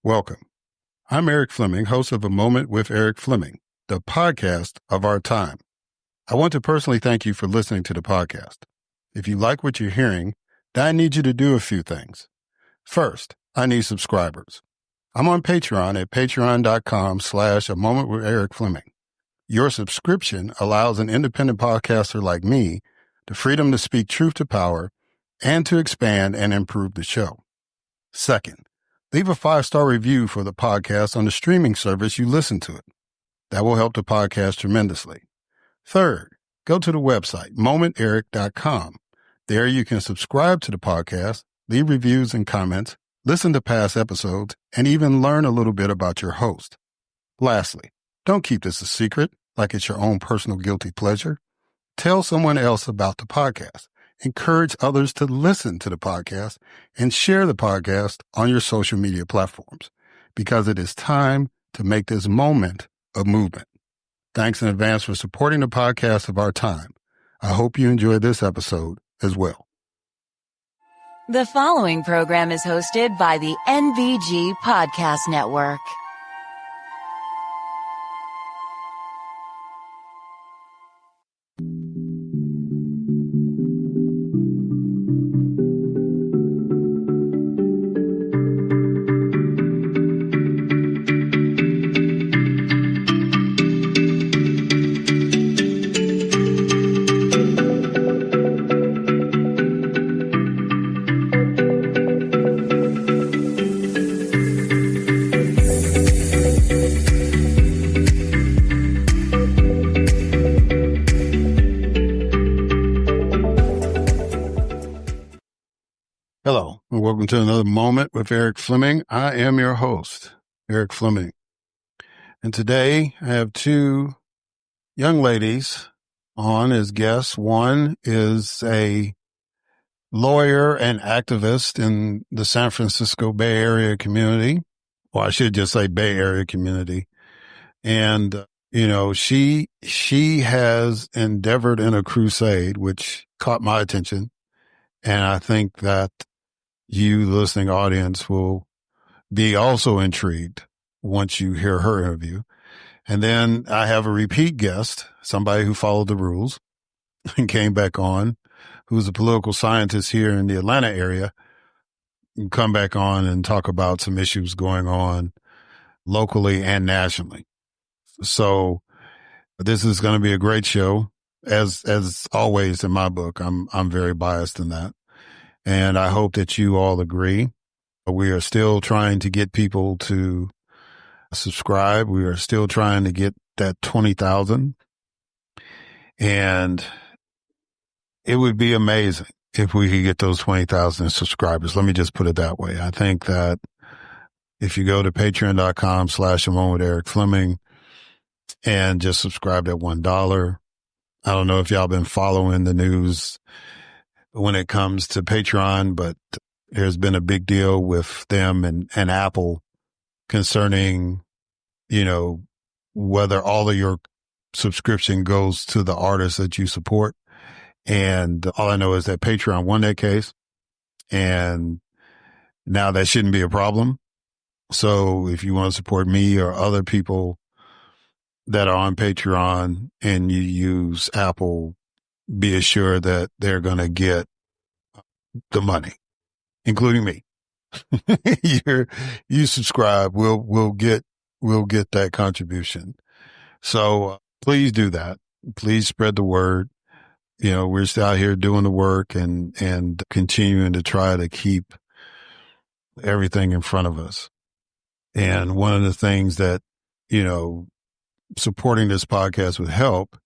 Welcome. I'm Eric Fleming, host of A Moment with Eric Fleming, the podcast of our time. I want to personally thank you for listening to the podcast. If you like what you're hearing, then I need you to do a few things. First, I need subscribers. I'm on Patreon at patreon.com/A Moment with Eric Fleming. Your subscription allows an independent podcaster like me the freedom to speak truth to power and to expand and improve the show. Second, leave a 5-star review for the podcast on the streaming service you listen to it. That will help the podcast tremendously. Third, go to the website, momenteric.com. There you can subscribe to the podcast, leave reviews and comments, listen to past episodes, and even learn a little bit about your host. Lastly, don't keep this a secret like it's your own personal guilty pleasure. Tell someone else about the podcast. Encourage others to listen to the podcast and share the podcast on your social media platforms because it is time to make this moment a movement. Thanks in advance for supporting the podcast of our time. I hope you enjoy this episode as well. The following program is hosted by the NVG Podcast Network. Hello, and welcome to another Moment with Eric Fleming. I am your host, Eric Fleming. And today I have two young ladies on as guests. One is a lawyer and activist in the San Francisco Bay Area community. Well, I should just say Bay Area community. And, she has endeavored in a crusade, which caught my attention. And I think that you, the listening audience, will be also intrigued once you hear her interview. And then I have a repeat guest, somebody who followed the rules and came back on, who's a political scientist here in the Atlanta area, and come back on and talk about some issues going on locally and nationally. So this is going to be a great show. As always in my book, I'm very biased in that. And I hope that you all agree. We are still trying to get people to subscribe. We are still trying to get that 20,000. And it would be amazing if we could get those 20,000 subscribers. Let me just put it that way. I think that if you go to patreon.com/A Moment with Eric Fleming and just subscribe at $1, I don't know if y'all been following the news when it comes to Patreon, but there's been a big deal with them and Apple concerning, whether all of your subscription goes to the artists that you support. And all I know is that Patreon won that case, and now that shouldn't be a problem. So if you want to support me or other people that are on Patreon and you use Apple, be assured that they're going to get the money, including me. You subscribe, we'll get that contribution. So please do that. Please spread the word. We're still out here doing the work and continuing to try to keep everything in front of us. And one of the things that, supporting this podcast would help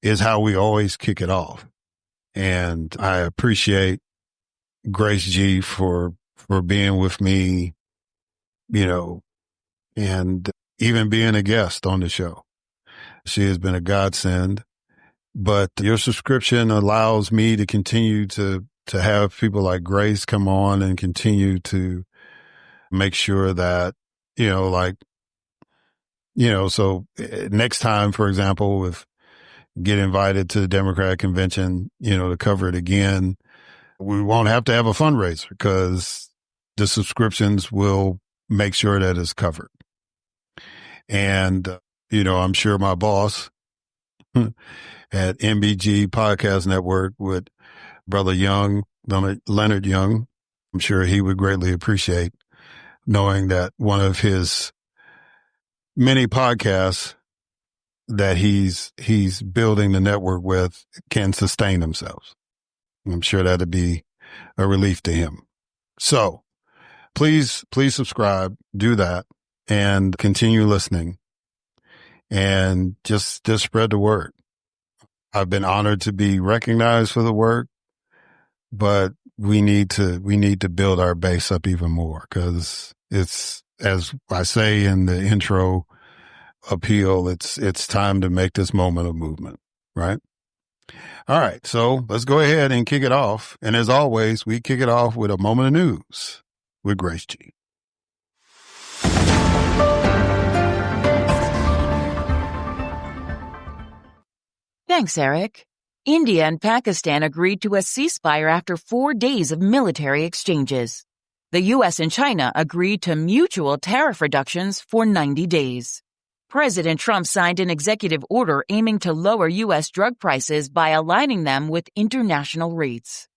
is how we always kick it off. And I appreciate Grace G for being with me, and even being a guest on the show. She has been a godsend, but your subscription allows me to continue to have people like Grace come on and continue to make sure that, so next time, for example, if get invited to the Democratic convention, to cover it again, we won't have to have a fundraiser because the subscriptions will make sure that it's covered. And, I'm sure my boss at MBG Podcast Network with Brother Young, Leonard Young, I'm sure he would greatly appreciate knowing that one of his many podcasts that he's building the network with can sustain themselves. I'm sure that'd be a relief to him. So please subscribe, do that, and continue listening, and just spread the word. I've been honored to be recognized for the work, but we need to build our base up even more, because it's, as I say in the intro appeal, it's time to make this moment a movement, right? All right, so let's go ahead and kick it off. And as always, we kick it off with a moment of news with Grace G. Thanks, Eric. India and Pakistan agreed to a ceasefire after 4 days of military exchanges. The U.S. and China agreed to mutual tariff reductions for 90 days. President Trump signed an executive order aiming to lower U.S. drug prices by aligning them with international rates.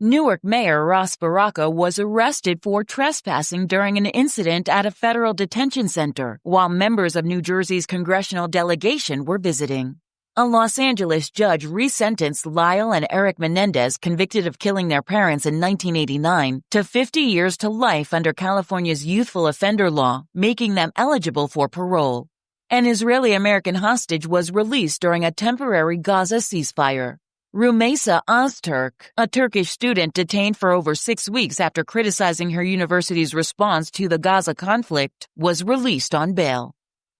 Newark Mayor Ras Baraka was arrested for trespassing during an incident at a federal detention center while members of New Jersey's congressional delegation were visiting. A Los Angeles judge resentenced Lyle and Eric Menendez, convicted of killing their parents in 1989, to 50 years to life under California's youthful offender law, making them eligible for parole. An Israeli-American hostage was released during a temporary Gaza ceasefire. Rumeysa Öztürk, a Turkish student detained for over 6 weeks after criticizing her university's response to the Gaza conflict, was released on bail.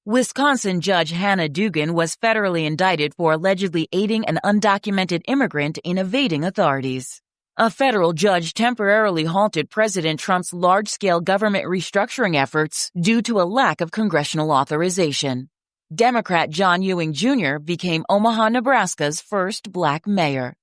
Wisconsin Judge Hannah Dugan was federally indicted for allegedly aiding an undocumented immigrant in evading authorities. A federal judge temporarily halted President Trump's large-scale government restructuring efforts due to a lack of congressional authorization. Democrat John Ewing Jr. became Omaha, Nebraska's first black mayor.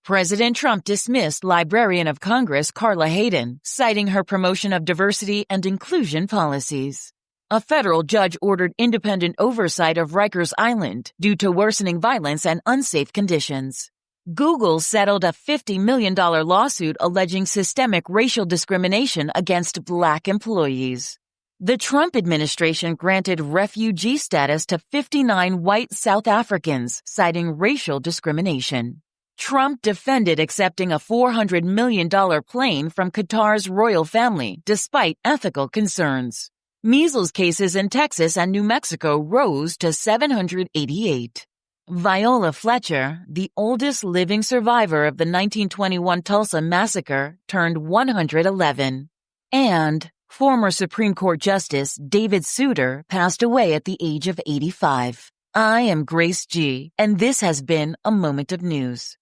President Trump dismissed Librarian of Congress Carla Hayden, citing her promotion of diversity and inclusion policies. A federal judge ordered independent oversight of Rikers Island due to worsening violence and unsafe conditions. Google settled a $50 million lawsuit alleging systemic racial discrimination against black employees. The Trump administration granted refugee status to 59 white South Africans, citing racial discrimination. Trump defended accepting a $400 million plane from Qatar's royal family, despite ethical concerns. Measles cases in Texas and New Mexico rose to 788. Viola Fletcher, the oldest living survivor of the 1921 Tulsa massacre, turned 111. And former Supreme Court Justice David Souter passed away at the age of 85. I am Grace G., and this has been a Moment of News.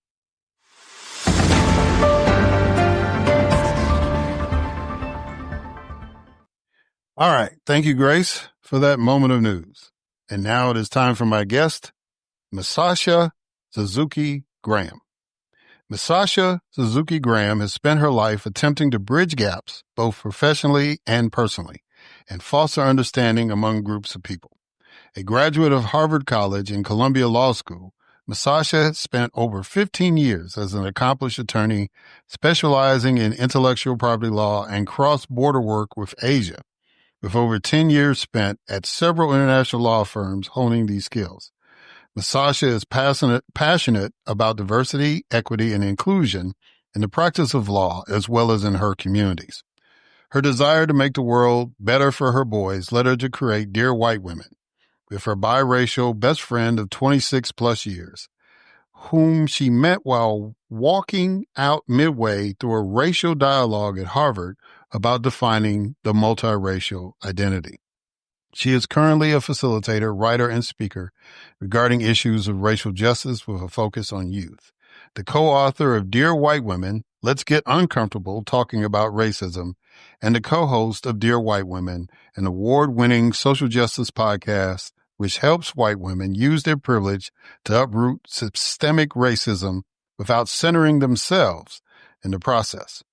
All right. Thank you, Grace, for that moment of news. And now it is time for my guest, Misasha Suzuki Graham. Misasha Suzuki Graham has spent her life attempting to bridge gaps, both professionally and personally, and foster understanding among groups of people. A graduate of Harvard College and Columbia Law School, Misasha has spent over 15 years as an accomplished attorney, specializing in intellectual property law and cross-border work with Asia, with over 10 years spent at several international law firms honing these skills. Misasha is passionate about diversity, equity, and inclusion in the practice of law, as well as in her communities. Her desire to make the world better for her boys led her to create Dear White Women, with her biracial best friend of 26 plus years, whom she met while walking out midway through a racial dialogue at Harvard about defining the multiracial identity. She is currently a facilitator, writer, and speaker regarding issues of racial justice with a focus on youth. The co-author of Dear White Women, Let's Get Uncomfortable Talking About Racism, and the co-host of Dear White Women, an award-winning social justice podcast which helps white women use their privilege to uproot systemic racism without centering themselves in the process.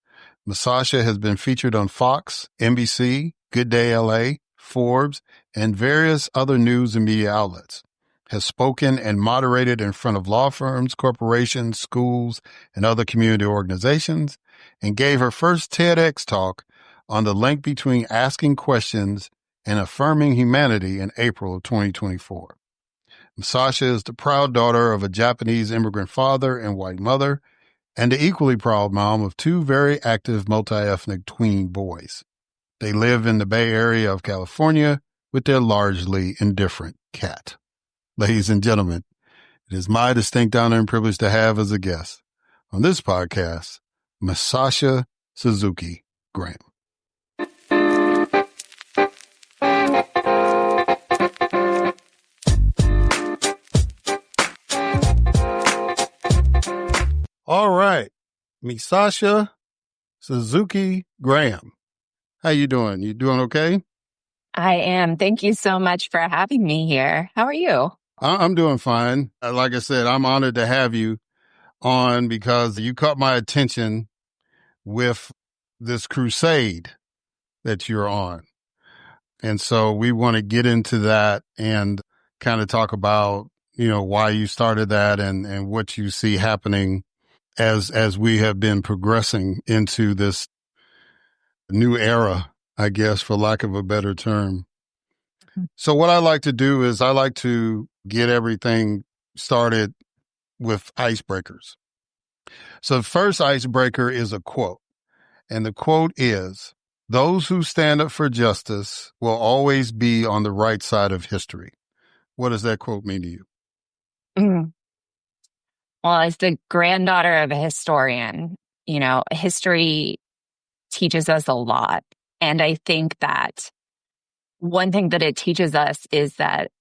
Misasha has been featured on Fox, NBC, Good Day LA, Forbes, and various other news and media outlets. Has spoken and moderated in front of law firms, corporations, schools, and other community organizations, and gave her first TEDx talk on the link between asking questions and affirming humanity in April of 2024. Misasha is the proud daughter of a Japanese immigrant father and white mother, and the equally proud mom of two very active multi-ethnic tween boys. They live in the Bay Area of California with their largely indifferent cat. Ladies and gentlemen, it is my distinct honor and privilege to have as a guest on this podcast, Misasha Suzuki Graham. All right, Misasha Suzuki Graham. How you doing? You doing okay? I am. Thank you so much for having me here. How are you? I'm doing fine. Like I said, I'm honored to have you on because you caught my attention with this crusade that you're on. And so we want to get into that and kind of talk about, why you started that and what you see happening as we have been progressing into this new era, I guess, for lack of a better term. So what I like to do is I like to get everything started with icebreakers. So the first icebreaker is a quote. And the quote is, "Those who stand up for justice will always be on the right side of history." What does that quote mean to you? Mm. Well, as the granddaughter of a historian, history teaches us a lot. And I think that one thing that it teaches us is that,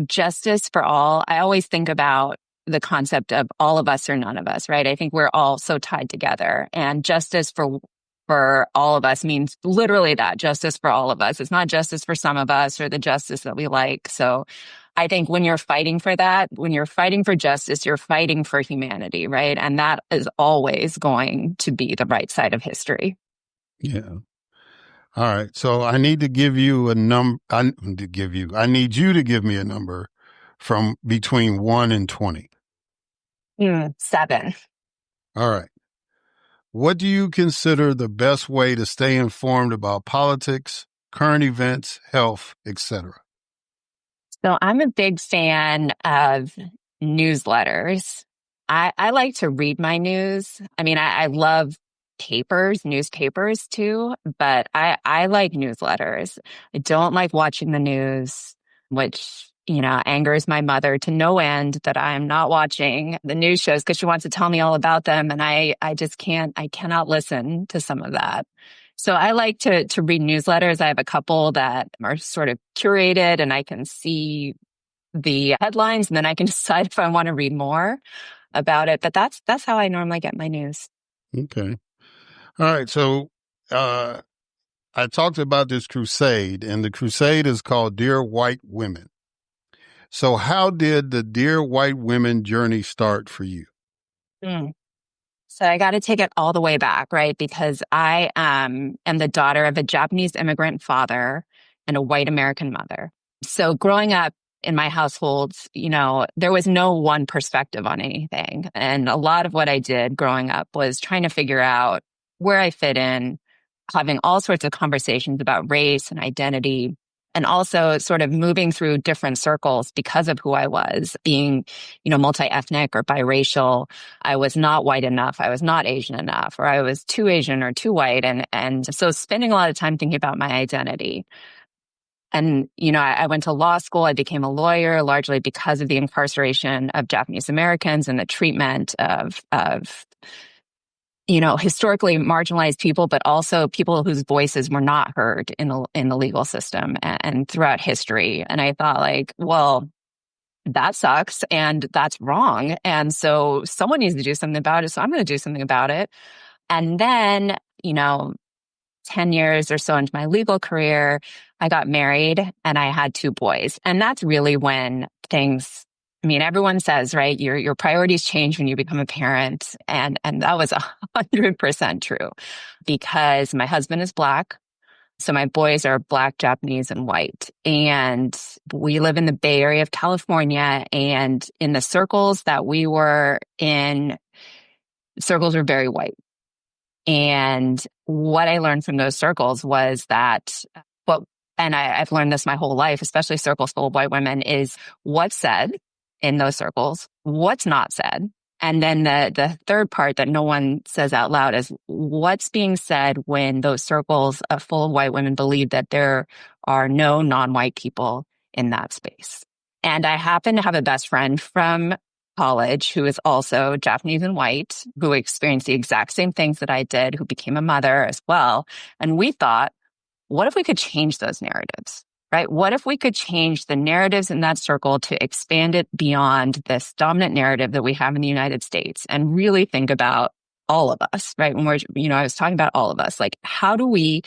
justice for all. I always think about the concept of all of us or none of us, right? I think we're all so tied together, and justice for all of us means literally that, justice for all of us. It's not justice for some of us or the justice that we like. So I think when you're fighting for that, when you're fighting for justice, you're fighting for humanity, right? And that is always going to be the right side of history. Yeah. All right. So I need to give you a number. I need you to give me a number from between 1 and 20. 7. All right. What do you consider the best way to stay informed about politics, current events, health, etc.? So I'm a big fan of newsletters. I like to read my news. I mean, I love newspapers too, but I like newsletters. I don't like watching the news, which, angers my mother to no end that I'm not watching the news shows because she wants to tell me all about them. And I cannot listen to some of that. So I like to read newsletters. I have a couple that are sort of curated and I can see the headlines and then I can decide if I want to read more about it. But that's how I normally get my news. Okay. All right. So I talked about this crusade, and the crusade is called Dear White Women. So how did the Dear White Women journey start for you? So I got to take it all the way back, right? Because I am the daughter of a Japanese immigrant father and a white American mother. So growing up in my household, there was no one perspective on anything. And a lot of what I did growing up was trying to figure out where I fit in, having all sorts of conversations about race and identity, and also sort of moving through different circles because of who I was, being, multi-ethnic or biracial. I was not white enough. I was not Asian enough, or I was too Asian or too white. And so spending a lot of time thinking about my identity. And, I went to law school. I became a lawyer largely because of the incarceration of Japanese Americans and the treatment of historically marginalized people, but also people whose voices were not heard in the legal system and throughout history. And I thought, well, that sucks and that's wrong. And so someone needs to do something about it. So I'm going to do something about it. And then, 10 years or so into my legal career, I got married and I had 2 boys. And that's really when everyone says, right, your priorities change when you become a parent. And that was 100% true because my husband is Black. So my boys are Black, Japanese, and white. And we live in the Bay Area of California. And in the circles that we were in, circles were very white. And what I learned from those circles was that I've learned this my whole life, especially circles full of white women, is what's said in those circles, what's not said. And then the third part that no one says out loud is what's being said when those circles full of white women believe that there are no non-white people in that space. And I happen to have a best friend from college who is also Japanese and white, who experienced the exact same things that I did, who became a mother as well. And we thought, what if we could change those narratives, right? What if we could change the narratives in that circle to expand it beyond this dominant narrative that we have in the United States and really think about all of us, right? When I was talking about all of us, like, how do we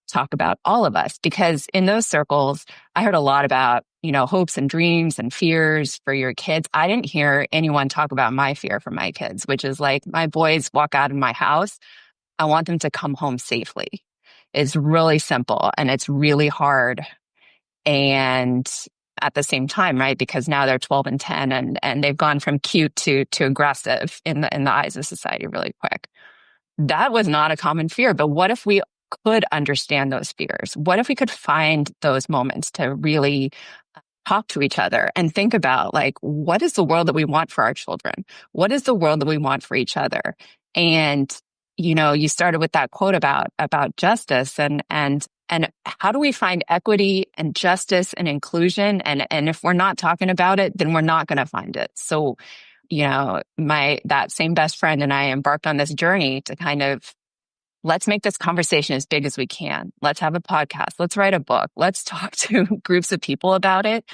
talk about all of us? Because in those circles, I heard a lot about, hopes and dreams and fears for your kids. I didn't hear anyone talk about my fear for my kids, which is like, my boys walk out of my house, I want them to come home safely. It's really simple and it's really hard. And at the same time, right? Because now they're 12 and 10 and they've gone from cute to aggressive in the eyes of society really quick. That was not a common fear. But what if we could understand those fears? What if we could find those moments to really talk to each other and think about, like, what is the world that we want for our children? What is the world that we want for each other? And you started with that quote about justice and how do we find equity and justice and inclusion? And if we're not talking about it, then we're not going to find it. So, that same best friend and I embarked on this journey to kind of, let's make this conversation as big as we can. Let's have a podcast. Let's write a book. Let's talk to groups of people about it.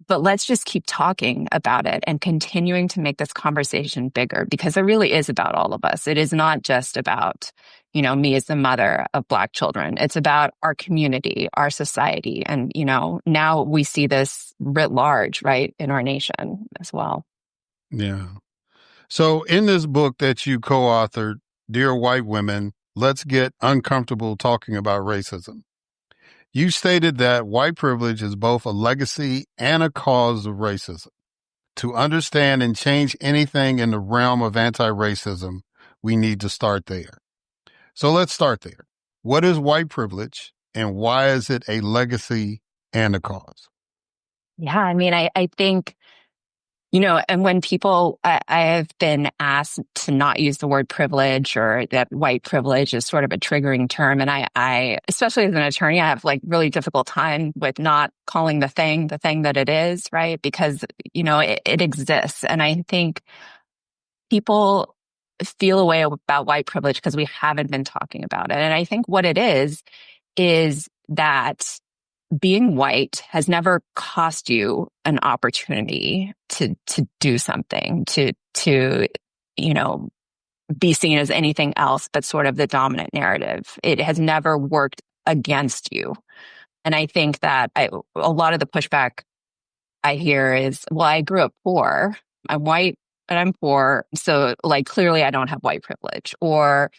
But let's just keep talking about it and continuing to make this conversation bigger, because it really is about all of us. It is not just about, me as the mother of Black children. It's about our community, our society. And, now we see this writ large, right, in our nation as well. Yeah. So in this book that you co-authored, Dear White Women, Let's Get Uncomfortable Talking About Racism, you stated that white privilege is both a legacy and a cause of racism. To understand and change anything in the realm of anti-racism, we need to start there. So let's start there. What is white privilege and why is it a legacy and a cause? Yeah, I mean, I think, and when people, I have been asked to not use the word privilege, or that white privilege is sort of a triggering term. And I, especially as an attorney, I have like really difficult time with not calling the thing that it is, right? Because, it exists. And I think people feel a way about white privilege because we haven't been talking about it. And I think what it is that being white has never cost you an opportunity to do something, to be seen as anything else but sort of the dominant narrative. It has never worked against you. And I think that a lot of the pushback I hear is, well, I grew up poor. I'm white and I'm poor. So like, clearly I don't have white privilege, or,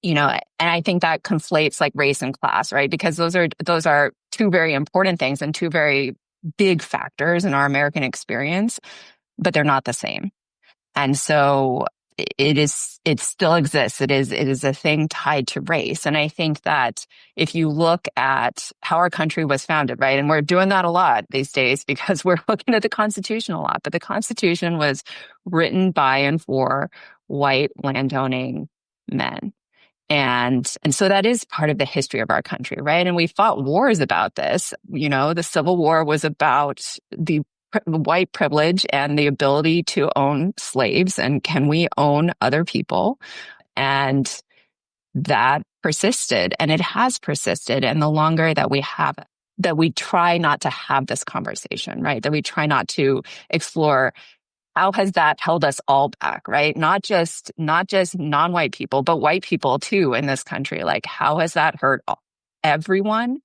and I think that conflates like race and class, right? Because those are two very important things and two very big factors in our American experience, but they're not the same. And so it still exists. It is a thing tied to race. And I think that if you look at how our country was founded, right? And we're doing that a lot these days because we're looking at the Constitution a lot, but the Constitution was written by and for white landowning men. And so that is part of the history of our country, right? And we fought wars about this. The Civil War was about the white privilege and the ability to own slaves, and can we own other people? And that persisted, and it has persisted. And the longer that we have it, that we try not to have this conversation, right? That we try not to explore, how has that held us all back, right? Not just non-white people, but white people too in this country. Like, how has that hurt everyone?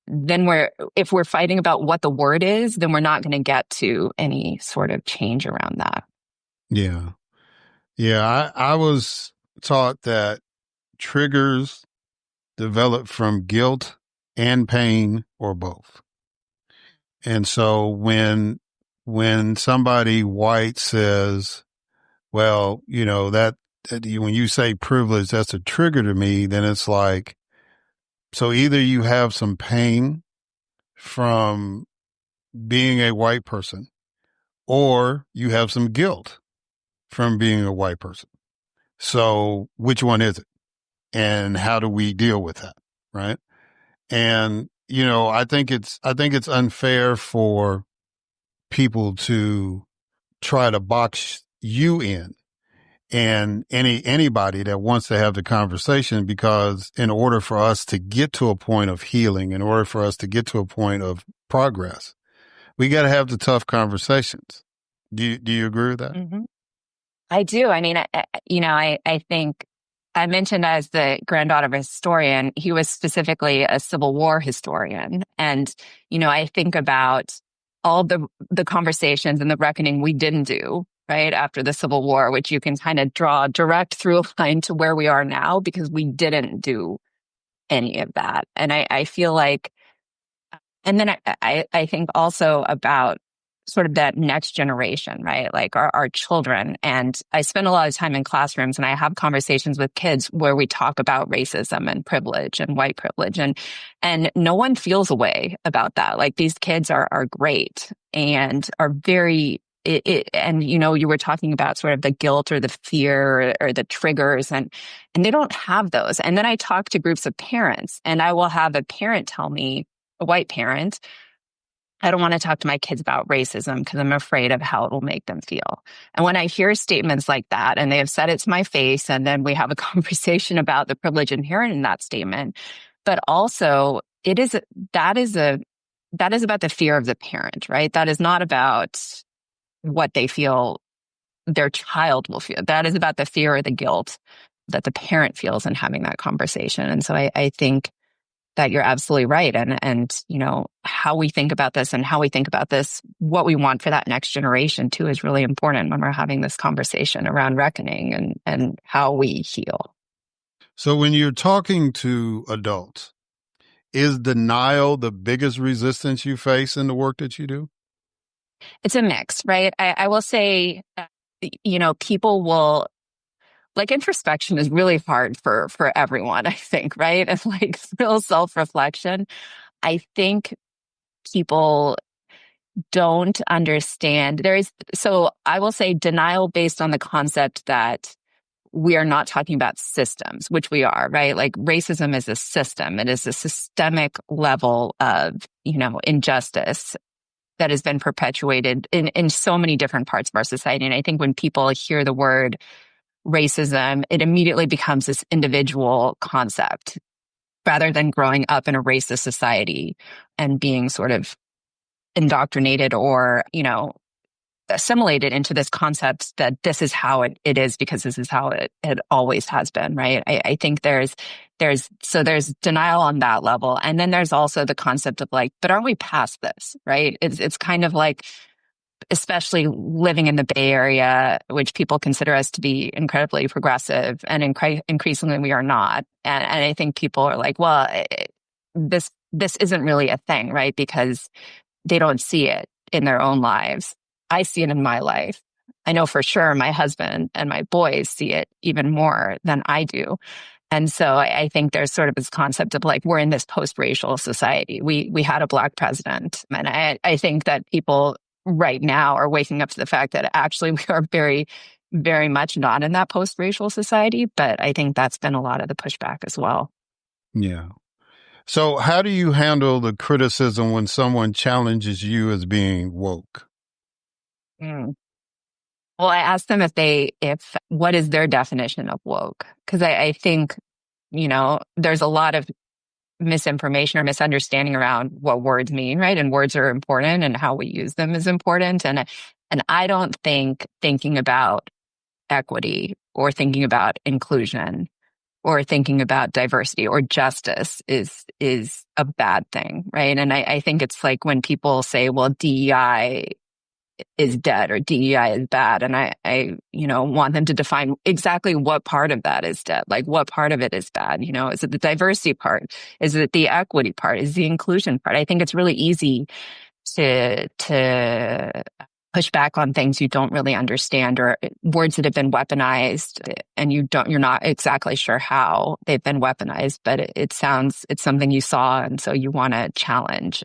Then if we're fighting about what the word is, then we're not going to get to any sort of change around that. Yeah. Yeah. I was taught that triggers develop from guilt and pain or both. And so when somebody white says, well, when you say privilege, that's a trigger to me, then it's like, so either you have some pain from being a white person or you have some guilt from being a white person. So which one is it? And how do we deal with that? Right. And, I think it's unfair for people to try to box you in and anybody that wants to have the conversation, because in order for us to get to a point of healing, in order for us to get to a point of progress, we got to have the tough conversations. Do you agree with that? Mm-hmm. I do. I mean, I think I mentioned as the granddaughter of a historian, he was specifically a Civil War historian. And, I think about all the conversations and the reckoning we didn't do right after the Civil War, which you can kind of draw direct through a line to where we are now because we didn't do any of that. And I feel like, and then I think also about sort of that next generation, right? Like our children. And I spend a lot of time in classrooms and I have conversations with kids where we talk about racism and privilege and white privilege. And no one feels a way about that. Like these kids are great and are very, and you were talking about sort of the guilt or the fear or the triggers and they don't have those. And then I talk to groups of parents and I will have a parent tell me, a white parent, I don't want to talk to my kids about racism because I'm afraid of how it will make them feel. And when I hear statements like that, and they have said it to my face, and then we have a conversation about the privilege inherent in that statement, but also that is about the fear of the parent, right? That is not about what they feel their child will feel. That is about the fear or the guilt that the parent feels in having that conversation. And so I think that you're absolutely right. And, how we think about this and how we think about this, what we want for that next generation too, is really important when we're having this conversation around reckoning and how we heal. So when you're talking to adults, is denial the biggest resistance you face in the work that you do? It's a mix, right? I will say, people will, like introspection is really hard for everyone, I think, right? And like real self-reflection. I think people don't understand. So I will say denial based on the concept that we are not talking about systems, which we are, right? Like racism is a system. It is a systemic level of, injustice that has been perpetuated in so many different parts of our society. And I think when people hear the word racism, it immediately becomes this individual concept rather than growing up in a racist society and being sort of indoctrinated or, assimilated into this concept that this is how it is because this is how it always has been, right? I think there's denial on that level. And then there's also the concept of like, but aren't we past this, right? It's kind of like, especially living in the Bay Area, which people consider us to be incredibly progressive, and increasingly we are not. And I think people are like, well, this isn't really a thing, right? Because they don't see it in their own lives. I see it in my life. I know for sure my husband and my boys see it even more than I do. And so I think there's sort of this concept of like, we're in this post-racial society. We had a Black president. And I think that people right now are waking up to the fact that actually we are very, very much not in that post-racial society. But I think that's been a lot of the pushback as well. Yeah. So how do you handle the criticism when someone challenges you as being woke? Mm. Well, I asked them if what is their definition of woke? Because I think, there's a lot of misinformation or misunderstanding around what words mean, right? And words are important and how we use them is important. And I don't think thinking about equity or thinking about inclusion or thinking about diversity or justice is a bad thing, right? And I think it's like when people say, well, DEI is dead or DEI is bad. And I want them to define exactly what part of that is dead. Like what part of it is bad? Is it the diversity part? Is it the equity part? Is it the inclusion part? I think it's really easy to push back on things you don't really understand, or words that have been weaponized and you're not exactly sure how they've been weaponized, but it's something you saw. And so you want to challenge.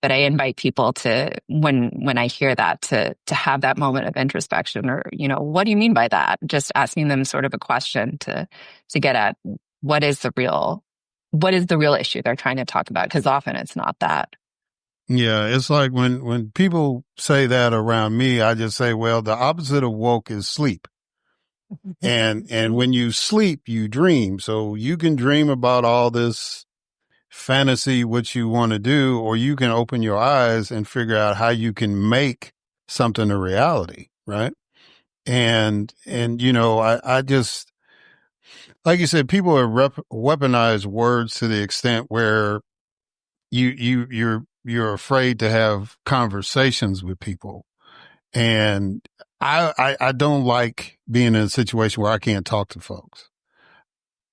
But I invite people to, when I hear that, to have that moment of introspection, or, what do you mean by that? Just asking them sort of a question to get at what is the real issue they're trying to talk about? Because often it's not that. Yeah, it's like when people say that around me, I just say, well, the opposite of woke is sleep. And when you sleep, you dream. So you can dream about all this fantasy, what you want to do, or you can open your eyes and figure out how you can make something a reality, right? And I just, like you said, people have weaponized words to the extent where you're afraid to have conversations with people. And I don't like being in a situation where I can't talk to folks.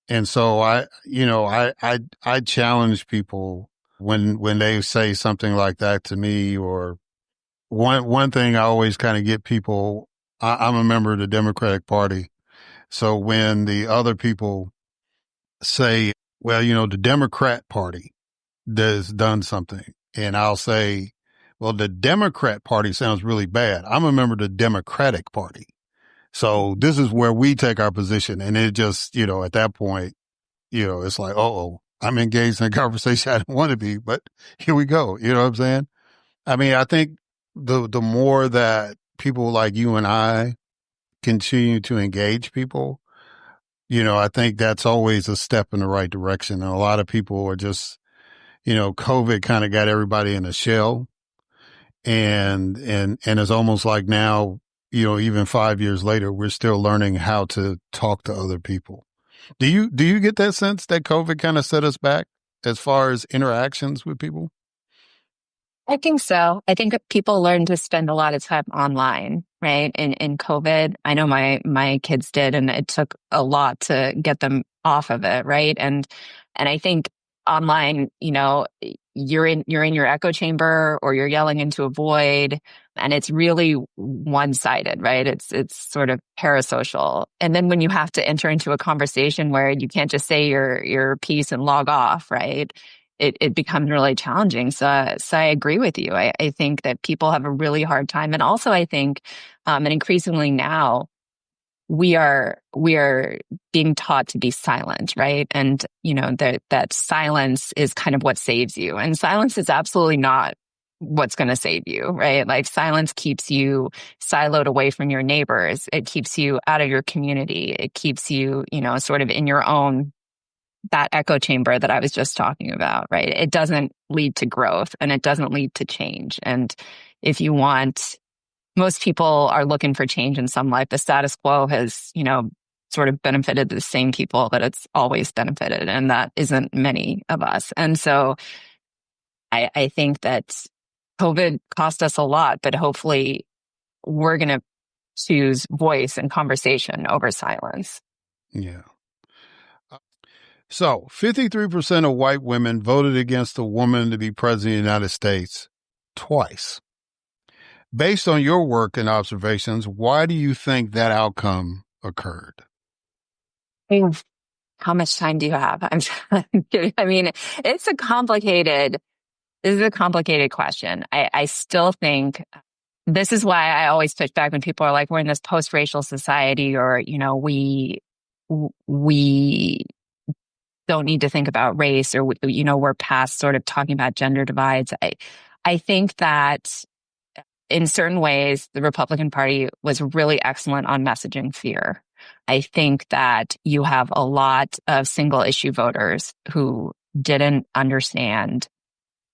And so I challenge people when they say something like that to me. Or one thing I always kind of get people, I'm a member of the Democratic Party. So when the other people say, well, the Democrat Party has done something, and I'll say, well, the Democrat Party sounds really bad. I'm a member of the Democratic Party. So this is where we take our position. And it just, at that point, it's like, oh, I'm engaged in a conversation I didn't want to be, but here we go. You know what I'm saying? I mean, I think the more that people like you and I continue to engage people, I think that's always a step in the right direction. And a lot of people are just, COVID kind of got everybody in a shell. And it's almost like now, even 5 years later, we're still learning how to talk to other people. Do you get that sense that COVID kind of set us back as far as interactions with people? I think so. I think people learn to spend a lot of time online, right? In COVID, I know my kids did, and it took a lot to get them off of it, right? And I think online, you're in your echo chamber, or you're yelling into a void, and it's really one-sided, right? It's sort of parasocial. And then when you have to enter into a conversation where you can't just say your piece and log off, right? It becomes really challenging. So I agree with you. I think that people have a really hard time. And also I think, and increasingly now, we are being taught to be silent, right? And, that silence is kind of what saves you. And silence is absolutely not what's going to save you, right? Like silence keeps you siloed away from your neighbors. It keeps you out of your community. It keeps you, sort of in your own, that echo chamber that I was just talking about, right? It doesn't lead to growth, and it doesn't lead to change. And if you want, most people are looking for change in some life. The status quo has, sort of benefited the same people that it's always benefited. And that isn't many of us. And so I think that COVID cost us a lot, but hopefully we're going to choose voice and conversation over silence. Yeah. So 53% of white women voted against a woman to be president of the United States twice. Based on your work and observations, why do you think that outcome occurred? How much time do you have? I'm kidding. I mean, this is a complicated question. I still think this is why I always push back when people are like, we're in this post-racial society, or, we don't need to think about race, or, we're past sort of talking about gender divides. I think that in certain ways, the Republican Party was really excellent on messaging fear. I think that you have a lot of single issue voters who didn't understand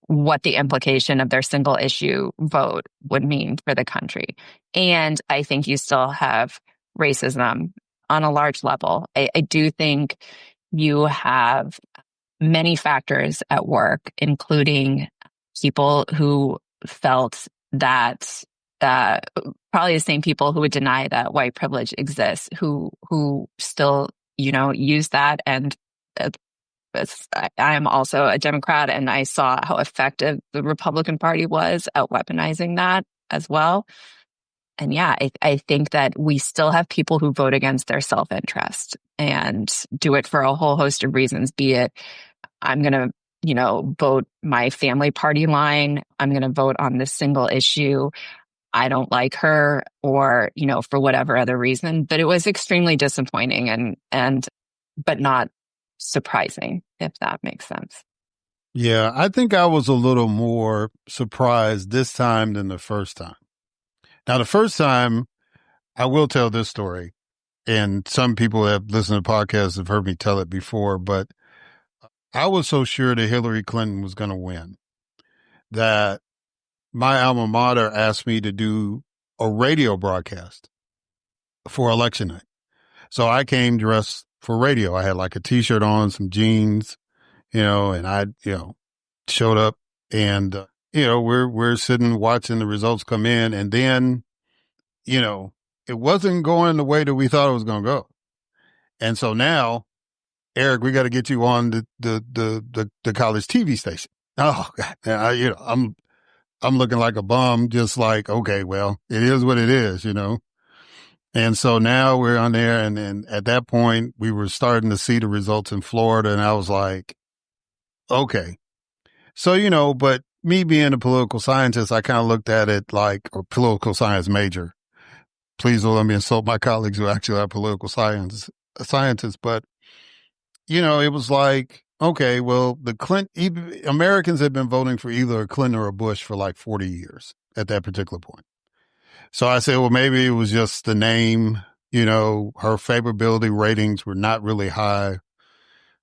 what the implication of their single issue vote would mean for the country. And I think you still have racism on a large level. I do think you have many factors at work, including people who felt that probably the same people who would deny that white privilege exists, who still, use that. And I am also a Democrat, and I saw how effective the Republican Party was at weaponizing that as well. And yeah, I think that we still have people who vote against their self-interest and do it for a whole host of reasons, be it I'm going to, vote my family party line. I'm going to vote on this single issue. I don't like her, or, for whatever other reason. But it was extremely disappointing but not surprising, if that makes sense. Yeah, I think I was a little more surprised this time than the first time. Now, the first time, I will tell this story, and some people that have listened to podcasts have heard me tell it before, but I was so sure that Hillary Clinton was going to win that my alma mater asked me to do a radio broadcast for election night. So I came dressed for radio. I had like a t-shirt on, some jeans, and I, showed up, and, we're sitting watching the results come in, and then, it wasn't going the way that we thought it was going to go. And so now, Eric, we got to get you on the college TV station. Oh, God, I'm looking like a bum, just like, okay, well, it is what it is, And so now we're on there, and at that point, we were starting to see the results in Florida, and I was like, okay. So, but me being a political scientist, I kind of looked at it like a political science major. Please don't let me insult my colleagues who actually are political scientists, but, it was like, okay, well, Americans have been voting for either a Clinton or a Bush for like 40 years at that particular point. So I said, well, maybe it was just the name, her favorability ratings were not really high.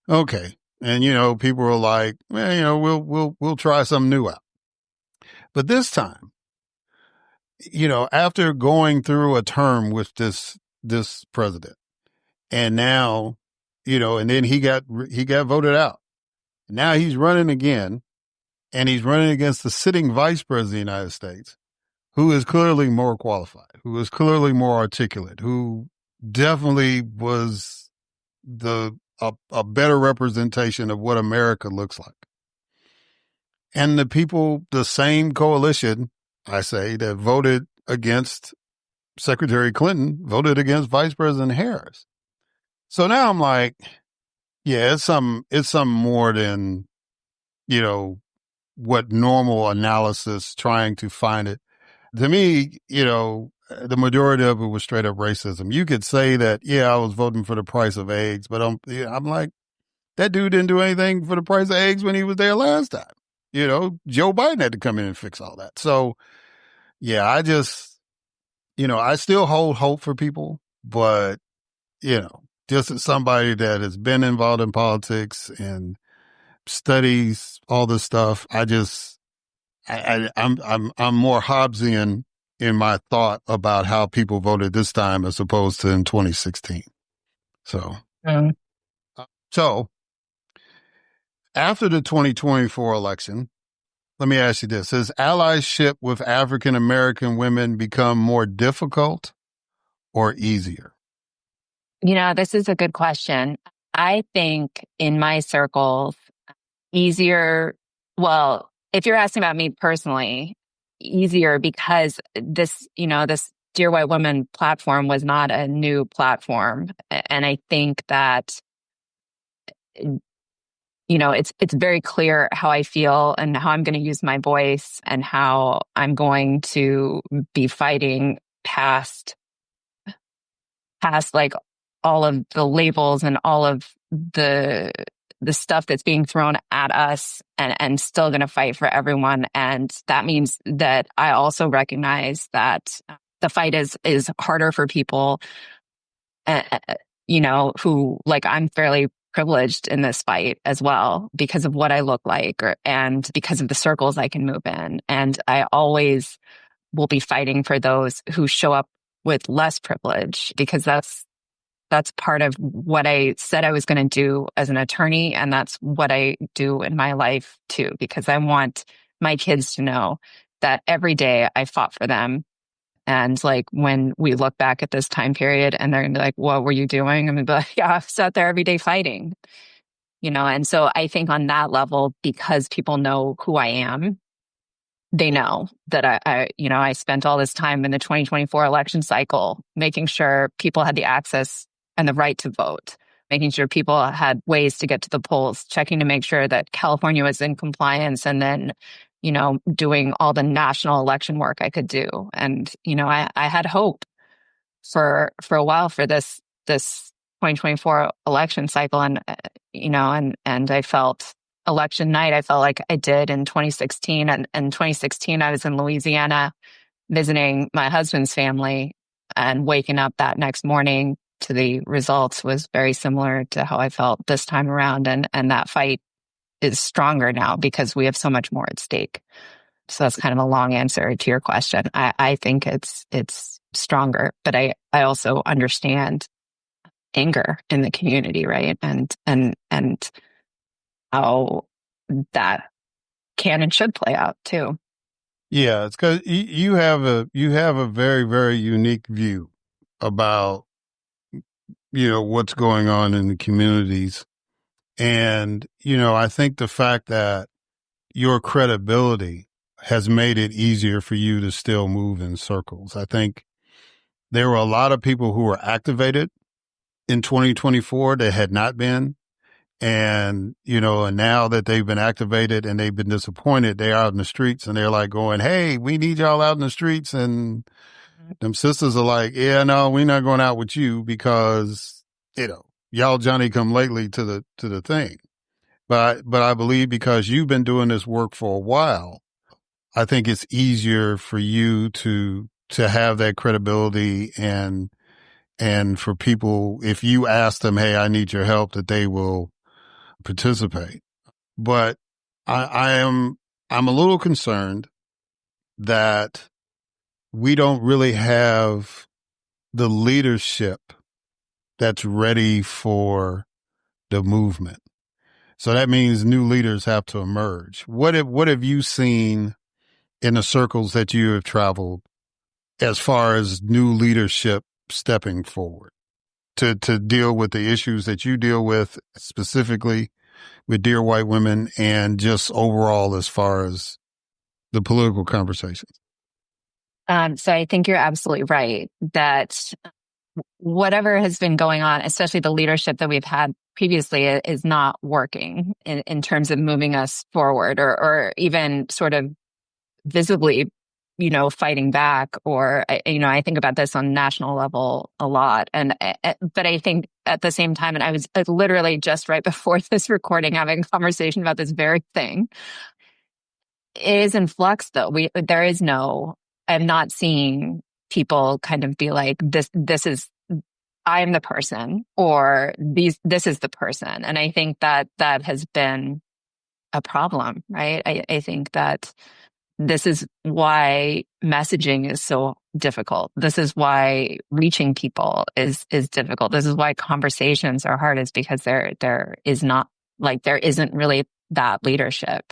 Okay. And, people were like, well, we'll try something new out. But this time, after going through a term with this president, and now, and then he got voted out. Now he's running again, and he's running against the sitting vice president of the United States, who is clearly more qualified, who is clearly more articulate, who definitely was a better representation of what America looks like. And the same coalition, I say, that voted against Secretary Clinton, voted against Vice President Harris. So now I'm like, yeah, it's some more than, what normal analysis trying to find it. To me, the majority of it was straight up racism. You could say that, yeah, I was voting for the price of eggs, but I'm like, that dude didn't do anything for the price of eggs when he was there last time. Joe Biden had to come in and fix all that. So, yeah, I just, I still hold hope for people, but, just as somebody that has been involved in politics and studies all this stuff, I'm more Hobbesian in my thought about how people voted this time as opposed to in 2016. So after the 2024 election, let me ask you this: has allyship with African American women become more difficult or easier? This is a good question. I think in my circles, easier. Well, if you're asking about me personally, easier because this Dear White Woman platform was not a new platform. And I think that, it's very clear how I feel and how I'm going to use my voice and how I'm going to be fighting past like all of the labels and all of the stuff that's being thrown at us, and still going to fight for everyone. And that means that I also recognize that the fight is harder for people, who, like, I'm fairly privileged in this fight as well because of what I look like and because of the circles I can move in. And I always will be fighting for those who show up with less privilege, because that's part of what I said I was going to do as an attorney. And that's what I do in my life too, because I want my kids to know that every day I fought for them And like when we look back at this time period and they're gonna be like, what were you doing? I'm gonna be like, yeah, I sat there every day fighting, and so I think on that level, because people know who I am, they know that I spent all this time in the 2024 election cycle making sure people had the access and the right to vote, making sure people had ways to get to the polls, checking to make sure that California was in compliance, and then, doing all the national election work I could do. And, I had hope for a while for this 2024 election cycle. And, and I felt election night, I felt like I did in 2016. And in 2016, I was in Louisiana visiting my husband's family, and waking up that next morning to the results was very similar to how I felt this time around. And that fight is stronger now because we have so much more at stake. So that's kind of a long answer to your question. I think it's stronger, but I also understand anger in the community, right? And how that can and should play out too. Yeah, it's because you have a very, very unique view about what's going on in the communities, and I think the fact that your credibility has made it easier for you to still move in circles. I think there were a lot of people who were activated in 2024 that had not been. And, and now that they've been activated and they've been disappointed, they're out in the streets and they're like going, hey, we need y'all out in the streets. And them sisters are like, yeah, no, we're not going out with you because, y'all Johnny come lately to the thing. But I believe because you've been doing this work for a while, I think it's easier for you to have that credibility and for people, if you ask them, hey, I need your help, that they will participate. But I'm a little concerned that we don't really have the leadership that's ready for the movement. So that means new leaders have to emerge. What have you seen in the circles that you have traveled as far as new leadership stepping forward to deal with the issues that you deal with, specifically with Dear White Women, and just overall as far as the political conversations? So I think you're absolutely right that whatever has been going on, especially the leadership that we've had previously, is not working in terms of moving us forward or even sort of visibly, fighting back. Or, I think about this on national level a lot. But I think at the same time, and I was literally just right before this recording having a conversation about this very thing. It is in flux though. I'm not seeing people kind of be like, this is, I am the person, or this is the person. And I think that has been a problem, right? I think that this is why messaging is so difficult. This is why reaching people is difficult. This is why conversations are hard, is because there isn't really that leadership.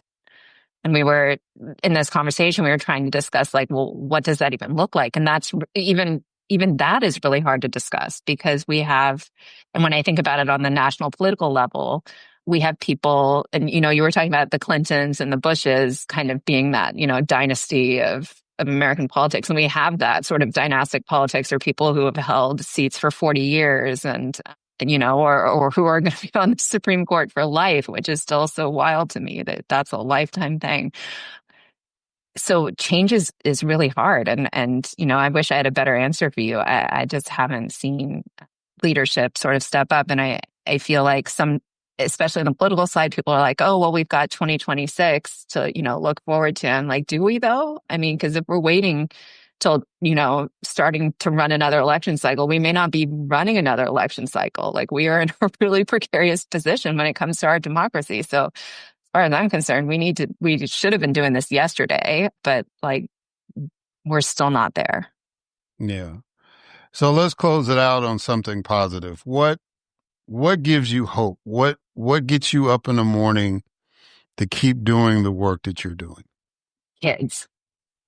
And we were in this conversation, we were trying to discuss like, well, what does that even look like? And that's even that is really hard to discuss because we have, and when I think about it on the national political level, we have people, and you were talking about the Clintons and the Bushes kind of being that, dynasty of American politics. And we have that sort of dynastic politics, or people who have held seats for 40 years and or who are going to be on the Supreme Court for life, which is still so wild to me that that's a lifetime thing. So change is really hard. And I wish I had a better answer for you. I just haven't seen leadership sort of step up. And I feel like especially on the political side, people are like, oh, well, we've got 2026 to, look forward to. And like, do we though? I mean, because if we're waiting till, starting to run another election cycle, we may not be running another election cycle. Like, we are in a really precarious position when it comes to our democracy. So as far as I'm concerned, we should have been doing this yesterday, but like, we're still not there. Yeah. So let's close it out on something positive. What gives you hope? What gets you up in the morning to keep doing the work that you're doing? Kids.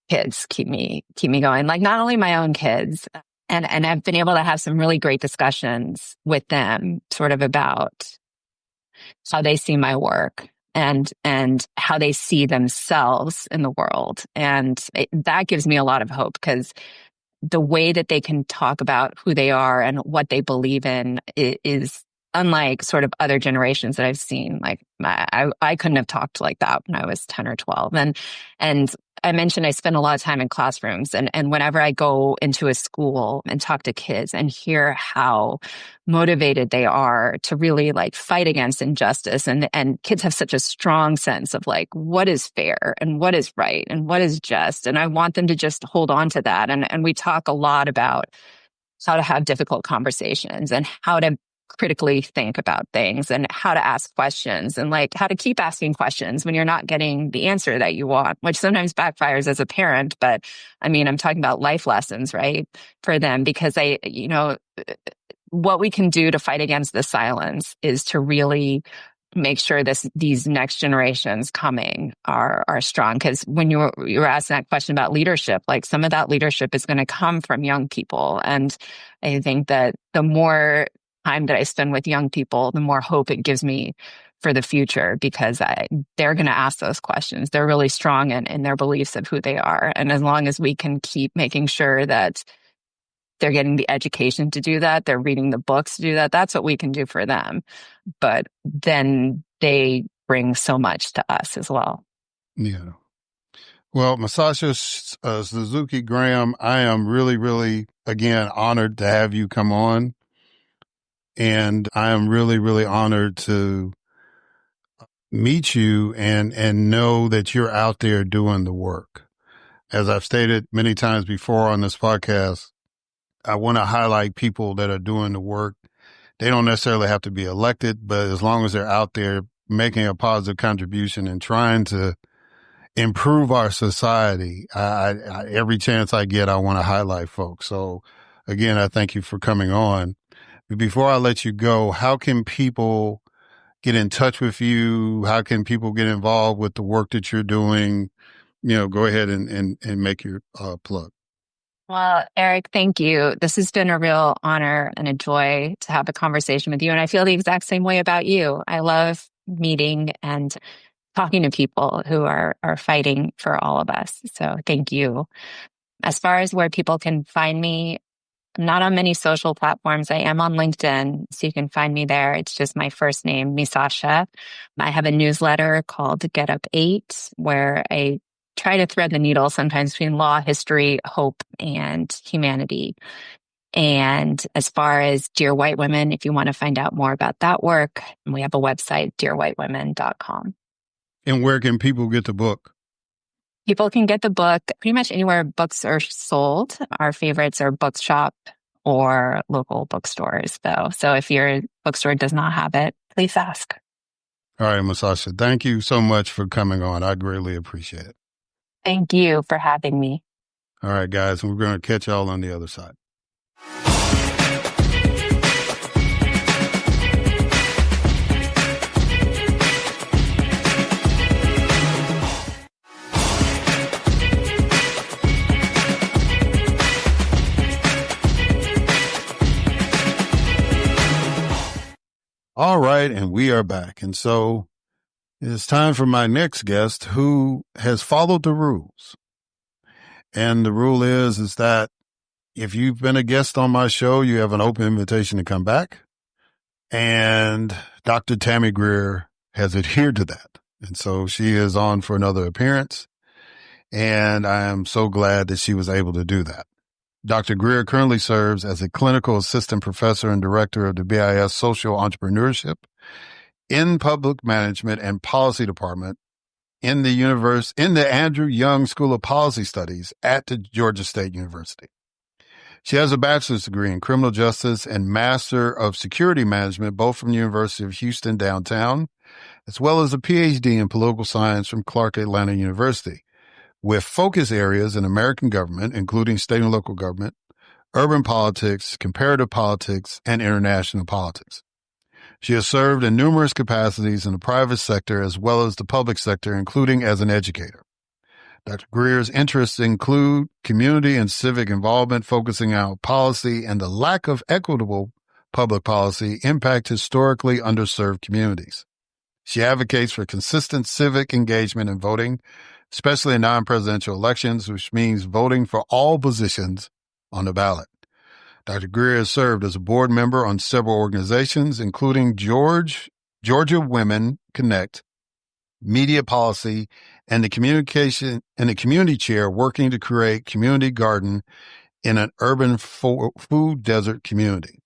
kids keep me going. Like not only my own kids, and I've been able to have some really great discussions with them sort of about how they see my work and how they see themselves in the world. And that gives me a lot of hope, because the way that they can talk about who they are and what they believe in is unlike sort of other generations that I've seen. Like I couldn't have talked like that when I was 10 or 12. And I mentioned I spend a lot of time in classrooms, and whenever I go into a school and talk to kids and hear how motivated they are to really like fight against injustice, and kids have such a strong sense of like what is fair and what is right and what is just. And I want them to just hold on to that. And we talk a lot about how to have difficult conversations and how to critically think about things and how to ask questions and like how to keep asking questions when you're not getting the answer that you want, which sometimes backfires as a parent. But I mean, I'm talking about life lessons, right? For them, because what we can do to fight against the silence is to really make sure these next generations coming are strong. Because when you were asking that question about leadership, like some of that leadership is going to come from young people. And I think that the more time that I spend with young people, the more hope it gives me for the future, because they're going to ask those questions. They're really strong in their beliefs of who they are. And as long as we can keep making sure that they're getting the education to do that, they're reading the books to do that, that's what we can do for them. But then they bring so much to us as well. Yeah. Well, Misasha Suzuki Graham, I am really, really, again, honored to have you come on. And I am really, really honored to meet you and know that you're out there doing the work. As I've stated many times before on this podcast, I want to highlight people that are doing the work. They don't necessarily have to be elected, but as long as they're out there making a positive contribution and trying to improve our society, every chance I get, I want to highlight folks. So again, I thank you for coming on. Before I let you go, how can people get in touch with you? How can people get involved with the work that you're doing? Go ahead and make your plug. Well, Eric, thank you. This has been a real honor and a joy to have a conversation with you. And I feel the exact same way about you. I love meeting and talking to people who are fighting for all of us. So thank you. As far as where people can find me, I'm not on many social platforms. I am on LinkedIn, so you can find me there. It's just my first name, Misasha. I have a newsletter called Get Up 8, where I try to thread the needle sometimes between law, history, hope, and humanity. And as far as Dear White Women, if you want to find out more about that work, we have a website, dearwhitewomen.com. And where can people get the book? People can get the book pretty much anywhere books are sold. Our favorites are Bookshop or local bookstores, though. So if your bookstore does not have it, please ask. All right, Misasha, thank you so much for coming on. I greatly appreciate it. Thank you for having me. All right, guys, we're going to catch y'all on the other side. All right, and we are back. And so it's time for my next guest who has followed the rules. And the rule is that if you've been a guest on my show, you have an open invitation to come back. And Dr. Tammy Greer has adhered to that. And so she is on for another appearance. And I am so glad that she was able to do that. Dr. Greer currently serves as a clinical assistant professor and director of the BIS Social Entrepreneurship in Public Management and Policy Department in the Andrew Young School of Policy Studies at the Georgia State University. She has a bachelor's degree in criminal justice and master of security management, both from the University of Houston downtown, as well as a PhD in political science from Clark Atlanta University, with focus areas in American government, including state and local government, urban politics, comparative politics, and international politics. She has served in numerous capacities in the private sector as well as the public sector, including as an educator. Dr. Greer's interests include community and civic involvement, focusing on how policy and the lack of equitable public policy impact historically underserved communities. She advocates for consistent civic engagement in voting, especially in non-presidential elections, which means voting for all positions on the ballot. Dr. Greer has served as a board member on several organizations, including Georgia Women Connect, Media Policy, and the community chair working to create community garden in an urban food desert community.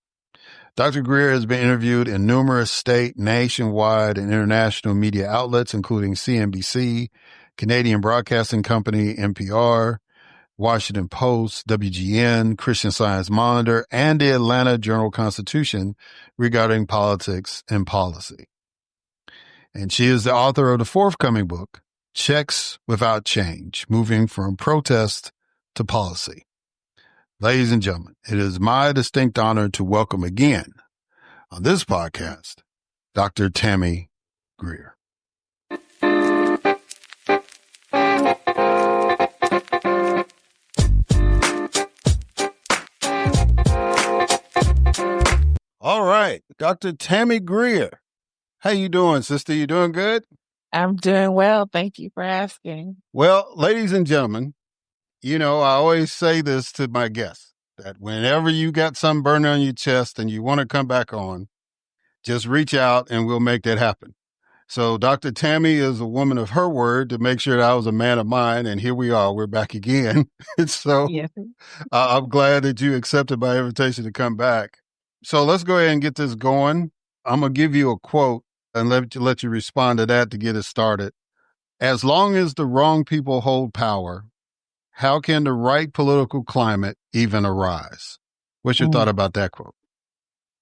Dr. Greer has been interviewed in numerous state, nationwide, and international media outlets, including CNBC, Canadian Broadcasting Company, NPR, Washington Post, WGN, Christian Science Monitor, and the Atlanta Journal-Constitution regarding politics and policy. And she is the author of the forthcoming book, Checks Without Change, Moving from Protest to Policy. Ladies and gentlemen, it is my distinct honor to welcome again on this podcast, Dr. Tammy Greer. All right, Dr. Tammy Greer. How you doing, sister? You doing good? I'm doing well. Thank you for asking. Well, ladies and gentlemen, I always say this to my guests, that whenever you got something burning on your chest and you want to come back on, just reach out and we'll make that happen. So Dr. Tammy is a woman of her word to make sure that I was a man of mine. And here we are. We're back again. So Yes. I'm glad that you accepted my invitation to come back. So let's go ahead and get this going. I'm going to give you a quote and let you respond to that to get it started. As long as the wrong people hold power, how can the right political climate even arise? What's your thought about that quote?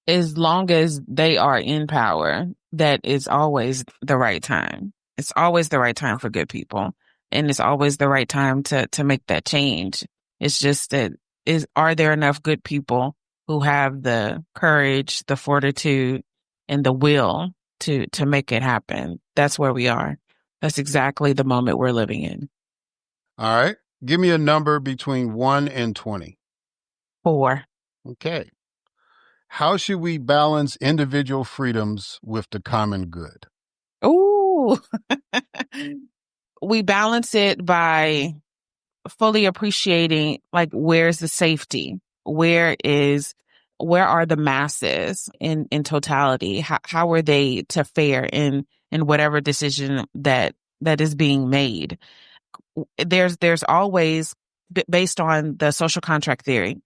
As long as they are in power, that is always the right time. It's always the right time for good people. And it's always the right time to make that change. It's just that are there enough good people who have the courage, the fortitude, and the will to make it happen? That's where we are. That's exactly the moment we're living in. All right. Give me a number between 1 and 20. 4. Okay. How should we balance individual freedoms with the common good? Ooh. We balance it by fully appreciating, like, where's the safety? Where are the masses in totality? How are they to fare in whatever decision that is being made? There's always, based on the social contract theory,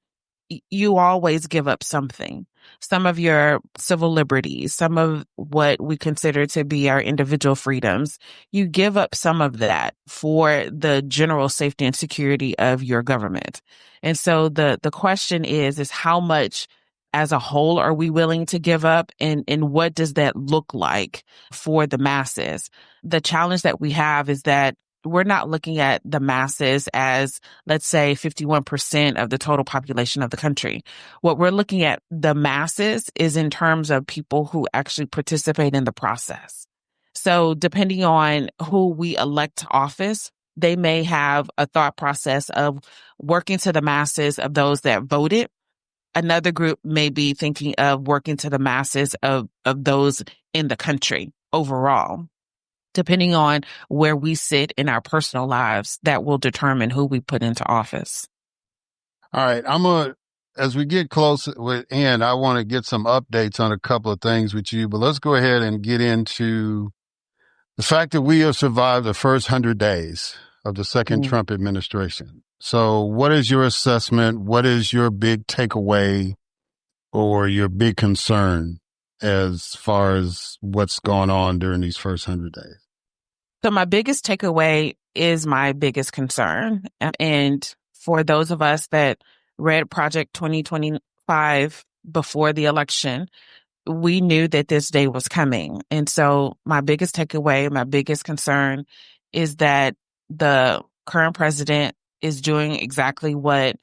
you always give up something, some of your civil liberties, some of what we consider to be our individual freedoms. You give up some of that for the general safety and security of your government. And so the question is how much as a whole are we willing to give up, and what does that look like for the masses? The challenge that we have is that we're not looking at the masses as, let's say, 51% of the total population of the country. What we're looking at the masses is in terms of people who actually participate in the process. So depending on who we elect to office, they may have a thought process of working to the masses of those that voted. Another group may be thinking of working to the masses of those in the country overall. Depending on where we sit in our personal lives, that will determine who we put into office. All right. As we get close with end, I want to get some updates on a couple of things with you, but let's go ahead and get into the fact that we have survived the first 100 days of the second Trump administration. So what is your assessment? What is your big takeaway or your big concern as far as what's going on during these first 100 days? So my biggest takeaway is my biggest concern. And for those of us that read Project 2025 before the election, we knew that this day was coming. And so my biggest takeaway, my biggest concern is that the current president is doing exactly what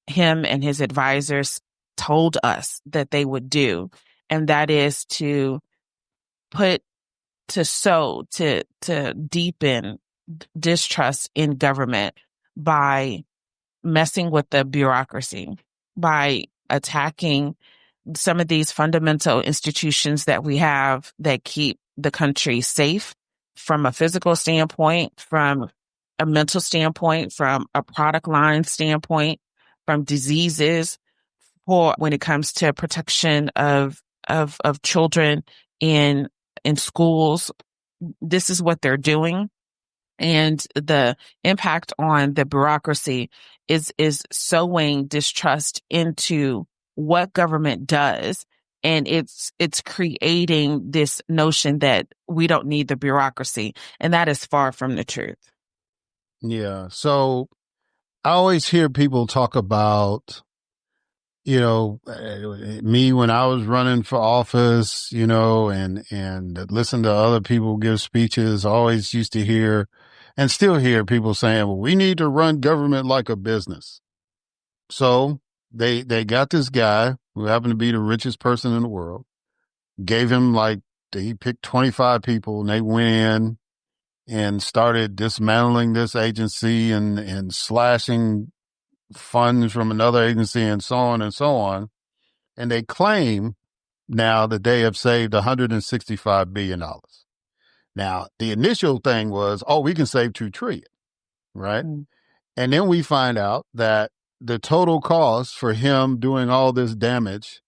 him and his advisors told us that they would do. And that is to deepen distrust in government by messing with the bureaucracy, by attacking some of these fundamental institutions that we have that keep the country safe from a physical standpoint, from a mental standpoint, from a product line standpoint, from diseases, or when it comes to protection of children in schools. This is what they're doing. And the impact on the bureaucracy is sowing distrust into what government does. And it's creating this notion that we don't need the bureaucracy. And that is far from the truth. Yeah. So I always hear people talk about, me when I was running for office, and listen to other people give speeches. I always used to hear and still hear people saying, well, we need to run government like a business. So they got this guy who happened to be the richest person in the world, gave him he picked 25 people, and they went in and started dismantling this agency and slashing funds from another agency and so on and so on. And they claim now that they have saved $165 billion. Now, the initial thing was, we can save $2 trillion, right? Mm. And then we find out that the total cost for him doing all this damage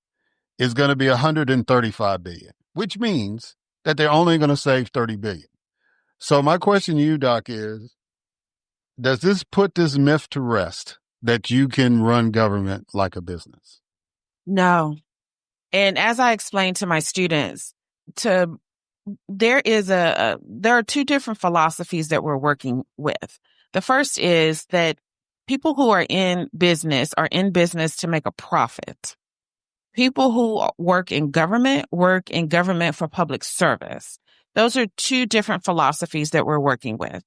is going to be $135 billion, which means that they're only going to save $30 billion. So my question to you, Doc, is, does this put this myth to rest that you can run government like a business? No. And as I explained to my students, there are two different philosophies that we're working with. The first is that people who are in business to make a profit. People who work in government for public service. Those are two different philosophies that we're working with.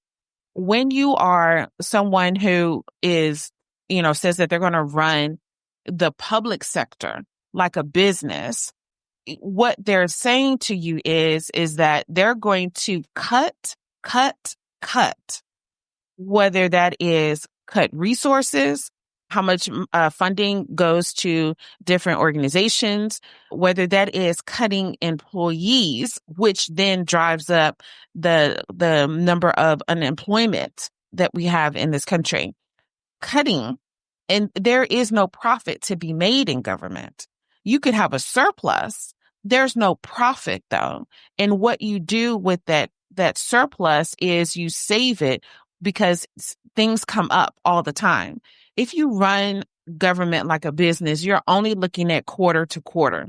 When you are someone who is, says that they're going to run the public sector like a business, what they're saying to you is that they're going to cut, whether that is cut resources, how much funding goes to different organizations, whether that is cutting employees, which then drives up the number of unemployment that we have in this country. Cutting, and there is no profit to be made in government. You could have a surplus. There's no profit though. And what you do with that surplus is you save it because things come up all the time. If you run government like a business, you're only looking at quarter to quarter.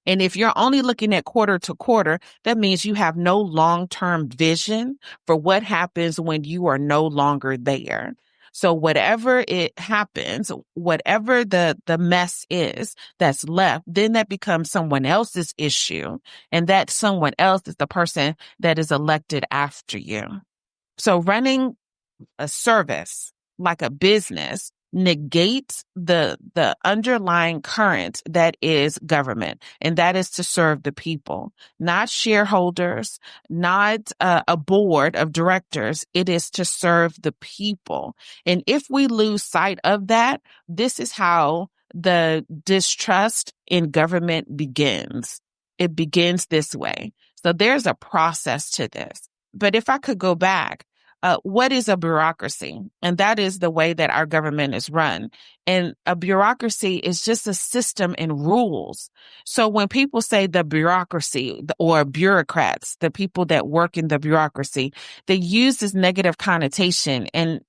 And if you're only looking at quarter to quarter, that means you have no long-term vision for what happens when you are no longer there. So whatever it happens, whatever the mess is that's left, then that becomes someone else's issue. And that someone else is the person that is elected after you. So running a service like a business negates the underlying current that is government, and that is to serve the people, not shareholders, not a board of directors. It is to serve the people. And if we lose sight of that, this is how the distrust in government begins. It begins this way. So there's a process to this. But if I could go back, what is a bureaucracy? And that is the way that our government is run. And a bureaucracy is just a system and rules. So when people say the bureaucracy or bureaucrats, the people that work in the bureaucracy, they use this negative connotation and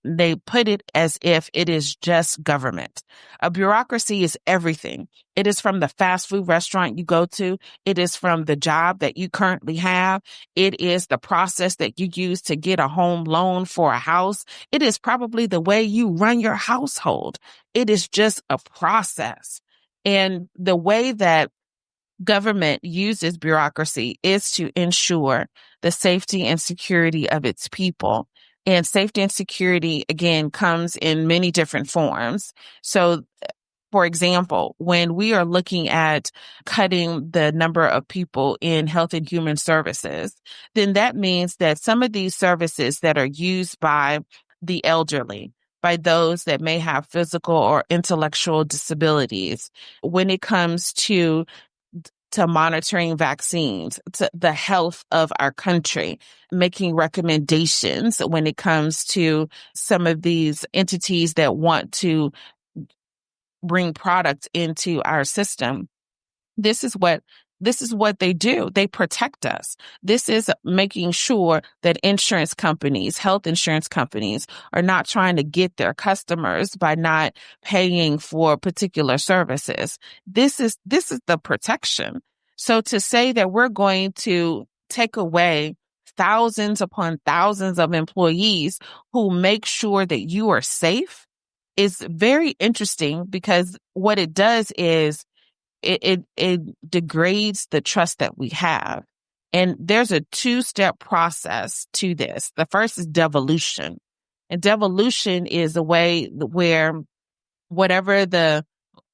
they put it as if it is just government. A bureaucracy is everything. It is from the fast food restaurant you go to. It is from the job that you currently have. It is the process that you use to get a home loan for a house. It is probably the way you run your household. It is just a process. And the way that government uses bureaucracy is to ensure the safety and security of its people. And safety and security, again, comes in many different forms. So For example, when we are looking at cutting the number of people in health and human services, then that means that some of these services that are used by the elderly, by those that may have physical or intellectual disabilities, when it comes to monitoring vaccines, to the health of our country, making recommendations when it comes to some of these entities that want to bring products into our system. This is what they do. They protect us. This is making sure that insurance companies, health insurance companies, are not trying to get their customers by not paying for particular services. This is the protection. So to say that we're going to take away thousands upon thousands of employees who make sure that you are safe is very interesting, because what it does is it degrades the trust that we have. And there's a two-step process to this. The first is devolution. And devolution is a way where whatever the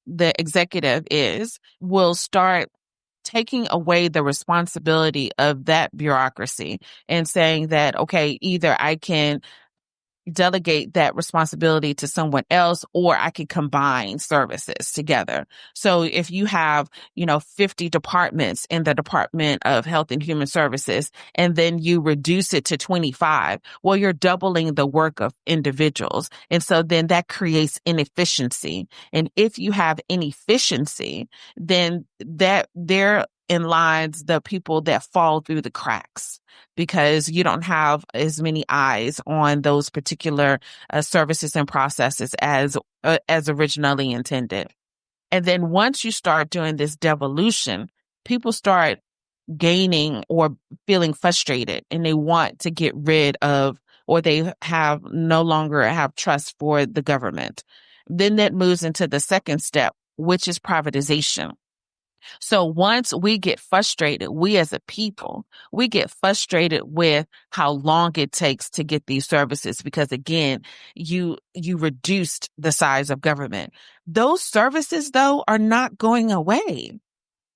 executive is will start taking away the responsibility of that bureaucracy and saying that, okay, either I can delegate that responsibility to someone else, or I could combine services together. So if you have, 50 departments in the Department of Health and Human Services, and then you reduce it to 25, well, you're doubling the work of individuals. And so then that creates inefficiency. And if you have inefficiency, then that therein lies the people that fall through the cracks, because you don't have as many eyes on those particular services and processes as originally intended. And then once you start doing this devolution, people start gaining or feeling frustrated, and they want to get rid of, or they have no longer have trust for the government. Then that moves into the second step, which is privatization. So once we get frustrated, we as a people, we get frustrated with how long it takes to get these services, because again, you reduced the size of government. Those services, though, are not going away.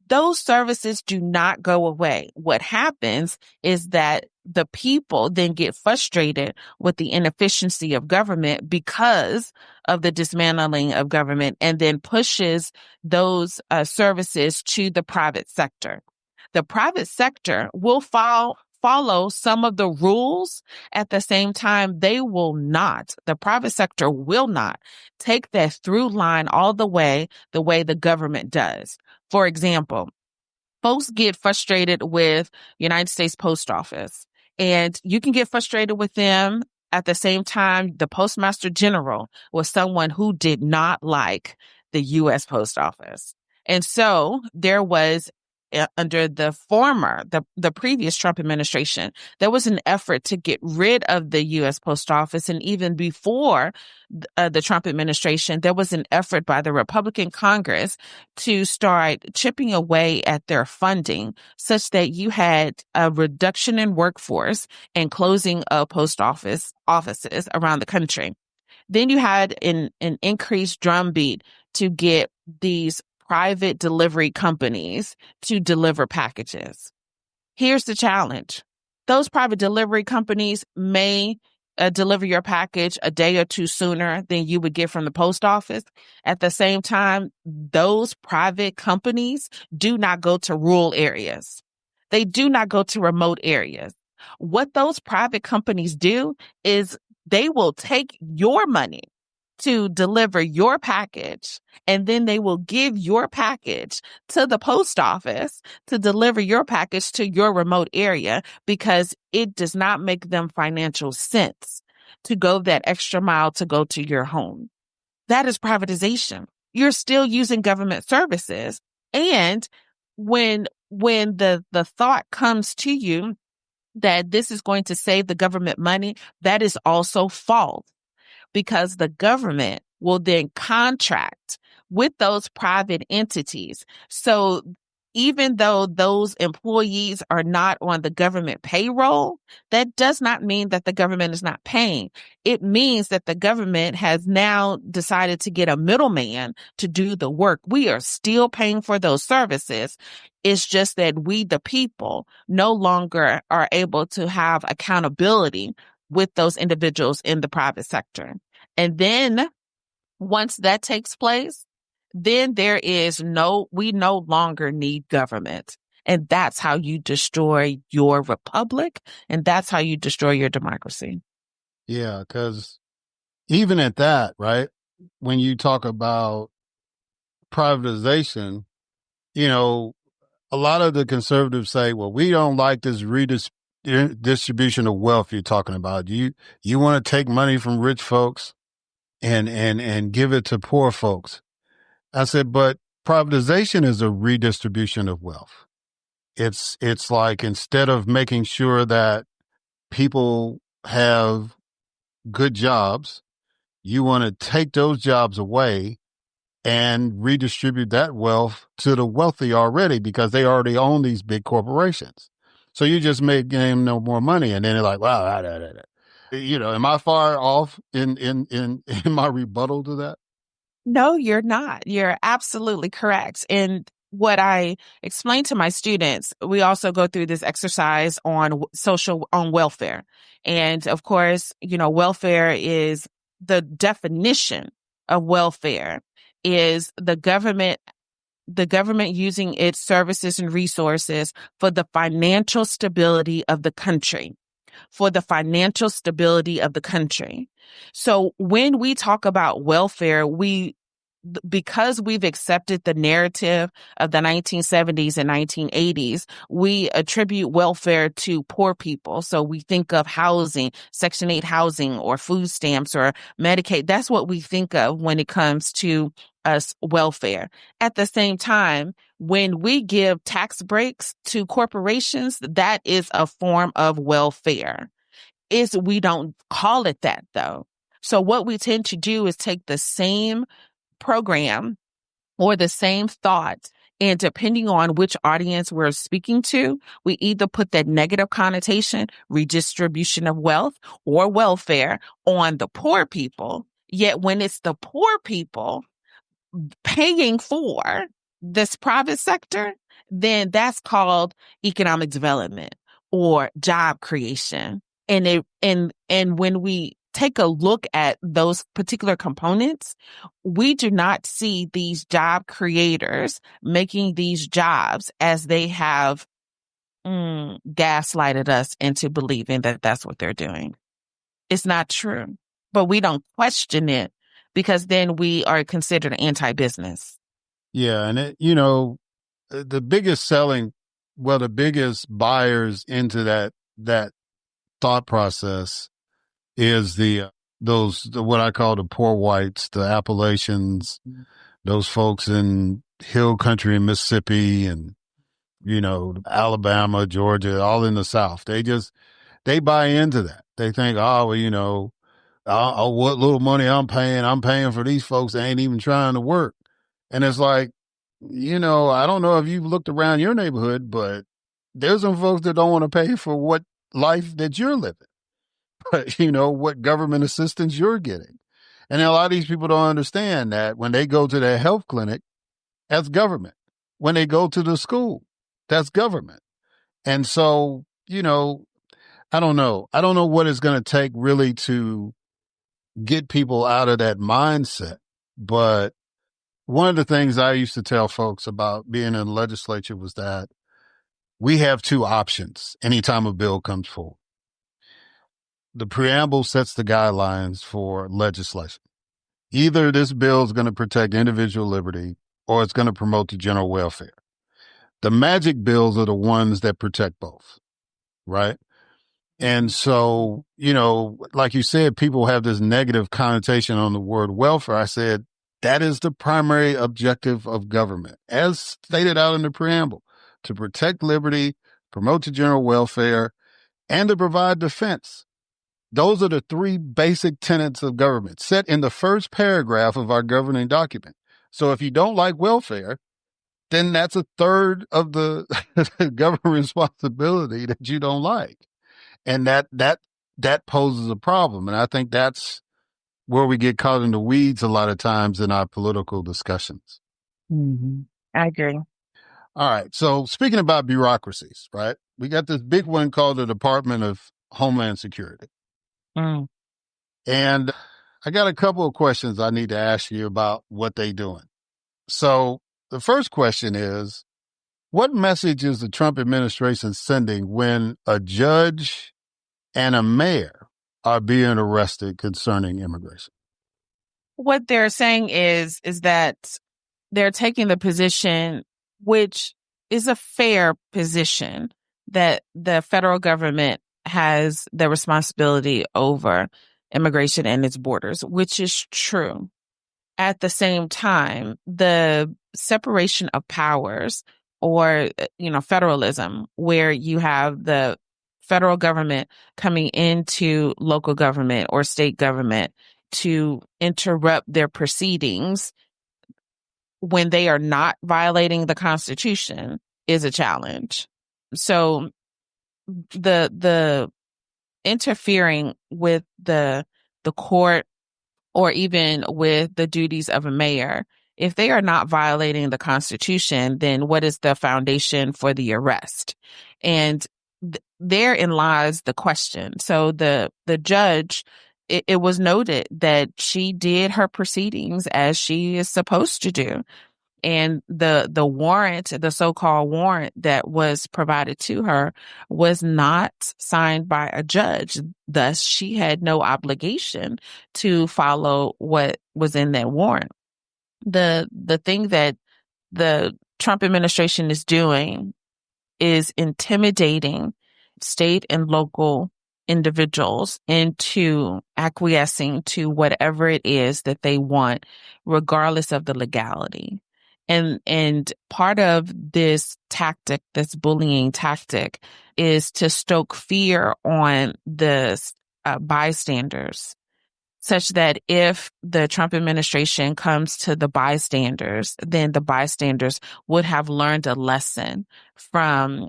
Those services do not go away. What happens is that the people then get frustrated with the inefficiency of government because of the dismantling of government, and then pushes those services to the private sector. The private sector will follow some of the rules. At the same time, the private sector will not take that through line all the way the government does. For example, folks get frustrated with United States Post Office, and you can get frustrated with them. At the same time, the Postmaster General was someone who did not like the U.S. Post Office. And so there was, under the previous Trump administration, there was an effort to get rid of the U.S. Post Office. And even before the Trump administration, there was an effort by the Republican Congress to start chipping away at their funding, such that you had a reduction in workforce and closing of post offices around the country. Then you had an increased drumbeat to get these private delivery companies to deliver packages. Here's the challenge. Those private delivery companies may deliver your package a day or two sooner than you would get from the post office. At the same time, those private companies do not go to rural areas. They do not go to remote areas. What those private companies do is they will take your money to deliver your package, and then they will give your package to the post office to deliver your package to your remote area, because it does not make them financial sense to go that extra mile to go to your home. That is privatization. You're still using government services. And when the thought comes to you that this is going to save the government money, that is also false, because the government will then contract with those private entities. So even though those employees are not on the government payroll, that does not mean that the government is not paying. It means that the government has now decided to get a middleman to do the work. We are still paying for those services. It's just that we, the people, no longer are able to have accountability with those individuals in the private sector. And then once that takes place, then we no longer need government. And that's how you destroy your republic. And that's how you destroy your democracy. Yeah, because even at that, right, when you talk about privatization, a lot of the conservatives say, well, we don't like this redistribution of wealth you're talking about. You want to take money from rich folks and give it to poor folks. I said, but privatization is a redistribution of wealth. It's like, instead of making sure that people have good jobs, you want to take those jobs away and redistribute that wealth to the wealthy already, because they already own these big corporations. So you just make them no more money. And then they're like, wow, am I far off in my rebuttal to that? No, you're not. You're absolutely correct. And what I explain to my students, we also go through this exercise on on welfare. And of course, welfare is the definition of welfare is the government using its services and resources for the financial stability of the country. For the financial stability of the country. So when we talk about welfare, because we've accepted the narrative of the 1970s and 1980s, we attribute welfare to poor people. So we think of housing, Section 8 housing, or food stamps, or Medicaid. That's what we think of when it comes to us welfare. At the same time, when we give tax breaks to corporations, that is a form of welfare. We don't call it that, though. So what we tend to do is take the same program or the same thought, and depending on which audience we're speaking to, we either put that negative connotation, redistribution of wealth or welfare, on the poor people. Yet when it's the poor people paying for this private sector, then that's called economic development or job creation. And when we take a look at those particular components, we do not see these job creators making these jobs as they have gaslighted us into believing that that's what they're doing. It's not true, but we don't question it, because then we are considered anti-business. Yeah. And the biggest buyers into that thought process is what I call the poor whites, the Appalachians, those folks in hill country in Mississippi and, Alabama, Georgia, all in the South. They buy into that. They think, oh, well, what little money I'm paying for these folks that ain't even trying to work. And it's like, I don't know if you've looked around your neighborhood, but there's some folks that don't want to pay for what life that you're living, but what government assistance you're getting. And a lot of these people don't understand that when they go to their health clinic, that's government. When they go to the school, that's government. And so, I don't know. I don't know what it's going to take really to get people out of that mindset. But one of the things I used to tell folks about being in the legislature was that we have two options anytime a bill comes forward. The preamble sets the guidelines for legislation. Either this bill is going to protect individual liberty or it's going to promote the general welfare. The magic bills are the ones that protect both, right? And so, like you said, people have this negative connotation on the word welfare. I said, that is the primary objective of government, as stated out in the preamble, to protect liberty, promote the general welfare, and to provide defense. Those are the three basic tenets of government set in the first paragraph of our governing document. So if you don't like welfare, then that's a third of the government responsibility that you don't like. And that poses a problem. And I think that's where we get caught in the weeds a lot of times in our political discussions. Mm-hmm. I agree. All right. So speaking about bureaucracies, right? We got this big one called the Department of Homeland Security. Mm. And I got a couple of questions I need to ask you about what they're doing. So the first question is, what message is the Trump administration sending when a judge and a mayor are being arrested concerning immigration? What they're saying is that they're taking the position, which is a fair position, that the federal government has the responsibility over immigration and its borders, which is true. At the same time, the separation of powers, or, federalism, where you have the federal government coming into local government or state government to interrupt their proceedings when they are not violating the Constitution, is a challenge. So the interfering with the court, or even with the duties of a mayor, if they are not violating the Constitution, then what is the foundation for the arrest? And therein lies the question. So the judge, it was noted that she did her proceedings as she is supposed to do. And the warrant, the so-called warrant that was provided to her, was not signed by a judge. Thus, she had no obligation to follow what was in that warrant. The thing that the Trump administration is doing is intimidating state and local individuals into acquiescing to whatever it is that they want, regardless of the legality. And part of this tactic, this bullying tactic, is to stoke fear on the bystanders, such that if the Trump administration comes to the bystanders, then the bystanders would have learned a lesson from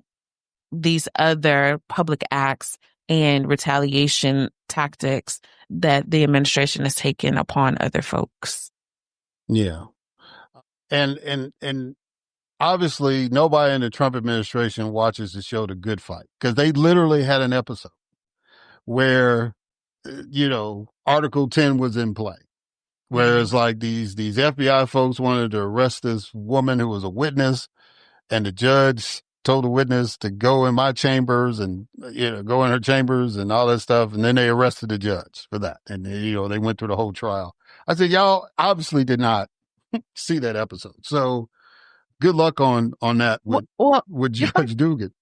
these other public acts and retaliation tactics that the administration has taken upon other folks. Yeah. And obviously nobody in the Trump administration watches the show The Good Fight, because they literally had an episode where, Article 10 was in play. Whereas like these FBI folks wanted to arrest this woman who was a witness, and the judge told the witness to go in my chambers and, go in her chambers and all that stuff. And then they arrested the judge for that. And, they went through the whole trial. I said, y'all obviously did not see that episode. So good luck on that with Judge Dugan.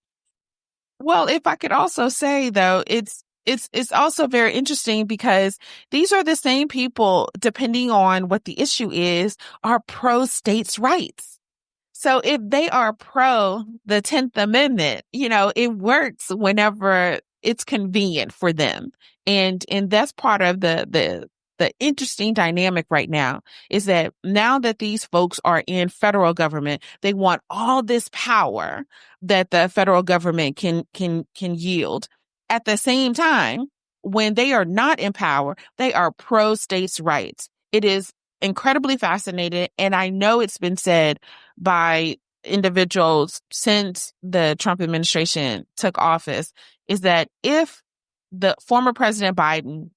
Well, if I could also say, though, it's also very interesting, because these are the same people, depending on what the issue is, are pro states' rights. So if they are pro the 10th Amendment, it works whenever it's convenient for them. And that's part of the interesting dynamic right now, is that now that these folks are in federal government, they want all this power that the federal government can yield. At the same time, when they are not in power, they are pro states' rights. It is incredibly fascinating. And I know it's been said by individuals since the Trump administration took office, is that if the former President Biden,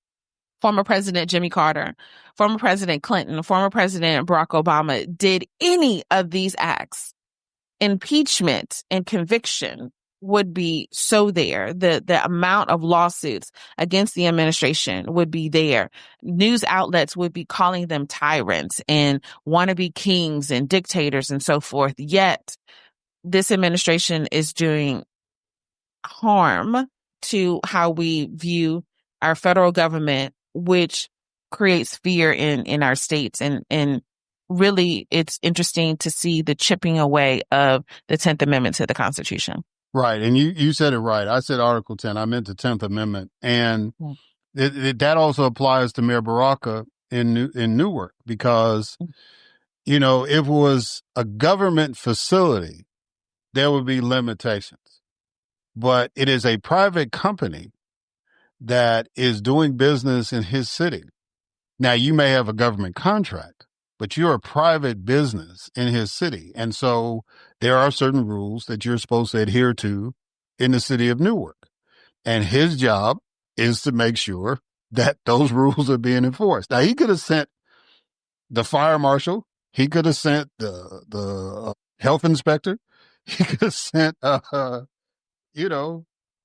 former President Jimmy Carter, former President Clinton, former President Barack Obama did any of these acts, impeachment and conviction would be so there. The amount of lawsuits against the administration would be there. News outlets would be calling them tyrants and wannabe kings and dictators and so forth. Yet this administration is doing harm to how we view our federal government, which creates fear in our states. And really, it's interesting to see the chipping away of the 10th Amendment to the Constitution. Right. And you said it right. I said Article 10. I meant the 10th Amendment. And that also applies to Mayor Baraka in Newark, because if it was a government facility, there would be limitations. But it is a private company that is doing business in his city. Now, you may have a government contract, but you're a private business in his city. And so there are certain rules that you're supposed to adhere to in the city of Newark. And his job is to make sure that those rules are being enforced. Now, he could have sent the fire marshal. He could have sent the health inspector. He could have sent,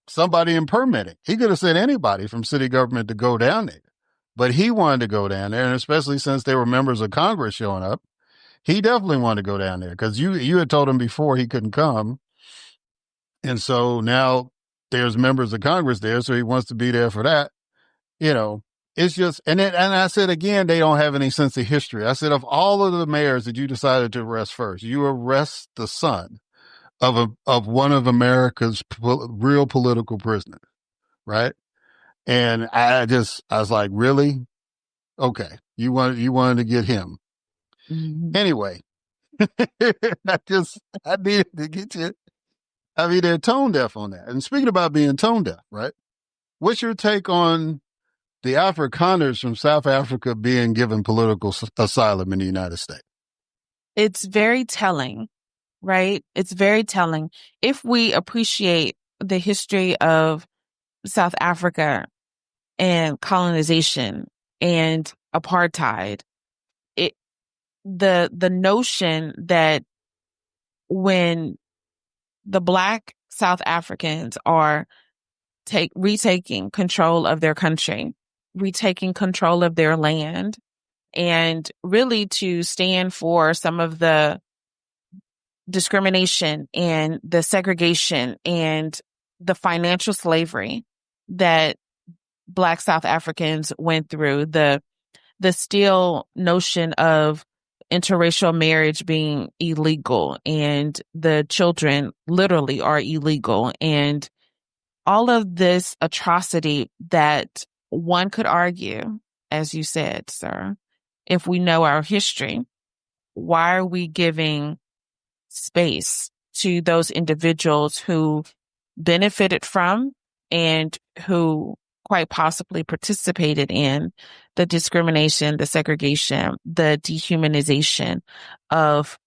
somebody in permitting. He could have sent anybody from city government to go down there. But he wanted to go down there, and especially since there were members of Congress showing up, he definitely wanted to go down there because you had told him before he couldn't come. And so now there's members of Congress there, so he wants to be there for that. It's just, and I said again, they don't have any sense of history. I said, of all of the mayors that you decided to arrest first, you arrest the son of one of America's real political prisoners, right? And I was like, really? Okay, you wanted to get him anyway. I needed to get you. I mean, they're tone deaf on that. And speaking about being tone deaf, right? What's your take on the Afrikaners from South Africa being given political asylum in the United States? It's very telling, right? It's very telling. If we appreciate the history of South Africa and colonization and apartheid, the notion that when the Black South Africans are retaking control of their country, retaking control of their land, and really to stand for some of the discrimination and the segregation and the financial slavery that Black South Africans went through, the still notion of interracial marriage being illegal and the children literally are illegal, and all of this atrocity that one could argue, as you said, sir, if we know our history, why are we giving space to those individuals who benefited from and who quite possibly participated in the discrimination, the segregation, the dehumanization of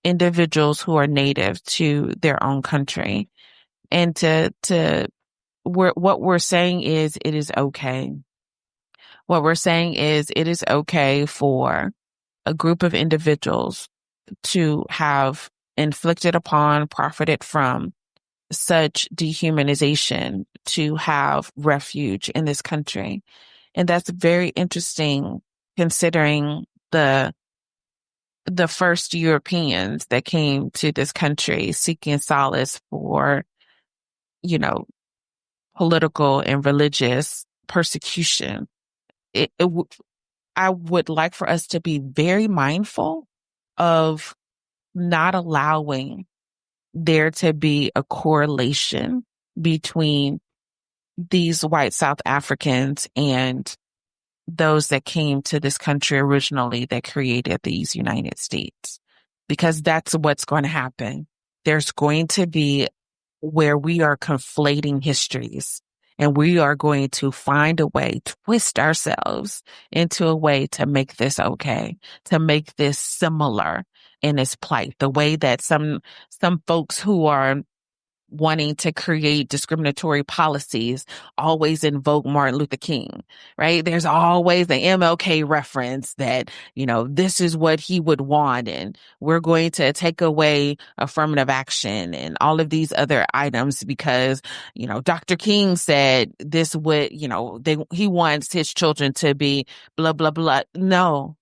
individuals who are native to their own country? And what we're saying is it is okay. What we're saying is it is okay for a group of individuals to have inflicted upon, profited from such dehumanization, to have refuge in this country. And that's very interesting considering the first Europeans that came to this country seeking solace for, political and religious persecution. I would like for us to be very mindful of not allowing there to be a correlation between these white South Africans and those that came to this country originally that created these United States, because that's what's going to happen. There's going to be where we are conflating histories, and we are going to find a way, twist ourselves into a way to make this okay, to make this similar in its plight, the way that some folks who are wanting to create discriminatory policies always invoke Martin Luther King, right? There's always the MLK reference that, this is what he would want, and we're going to take away affirmative action and all of these other items because, Dr. King said this would, he wants his children to be blah, blah, blah. No,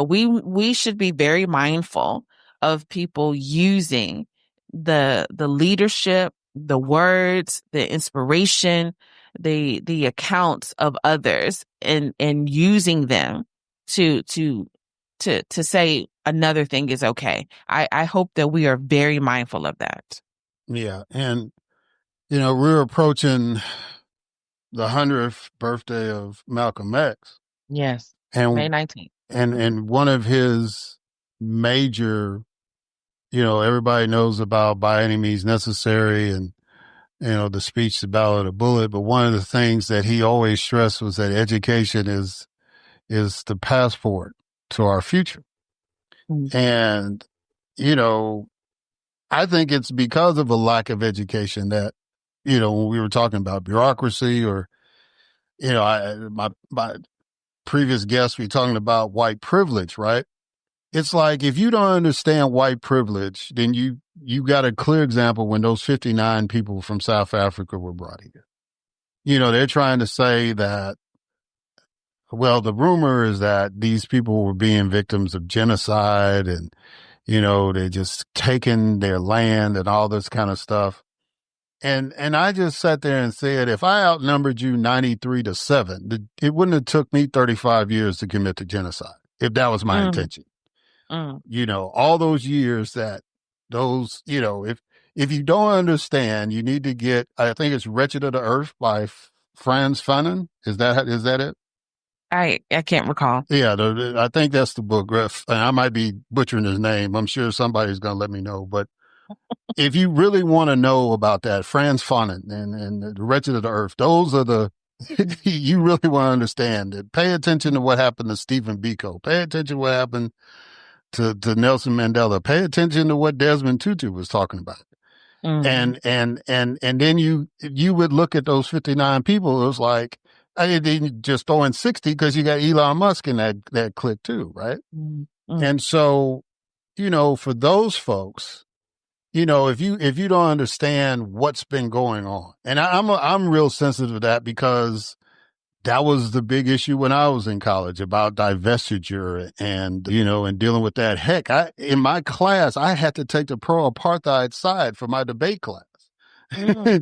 we should be very mindful of people using the leadership, the words, the inspiration, the accounts of others, and using them to say another thing is okay. I hope that we are very mindful of that. Yeah. And, we're approaching the 100th birthday of Malcolm X. Yes. And May 19th. And one of his major, everybody knows about By Any Means Necessary and, the speech, The Ballad of the Bullet. But one of the things that he always stressed was that education is the passport to our future. Mm. And, I think it's because of a lack of education that, when we were talking about bureaucracy or, my previous guest, we were talking about white privilege, right? It's like, if you don't understand white privilege, then you got a clear example when those 59 people from South Africa were brought here. They're trying to say that, well, the rumor is that these people were being victims of genocide and, they just taking their land and all this kind of stuff. And I just sat there and said, if I outnumbered you 93-7, it wouldn't have took me 35 years to commit the genocide, if that was my intention. All those years that those, if you don't understand, you need to get, I think it's Wretched of the Earth by Frantz Fanon. Is that it? I can't recall. Yeah, I think that's the book. And I might be butchering his name. I'm sure somebody's going to let me know. But if you really want to know about that, Frantz Fanon and the Wretched of the Earth, those are the, you really want to understand it. Pay attention to what happened to Stephen Biko. Pay attention to what happened to Nelson Mandela. Pay attention to what Desmond Tutu was talking about. And then you would look at those 59 people. It was like, I didn't just throw in 60 because you got Elon Musk in that clique too, right? And so, for those folks, if you don't understand what's been going on, and I'm real sensitive to that because that was the big issue when I was in college about divestiture and, and dealing with that. Heck, in my class, I had to take the pro-apartheid side for my debate class.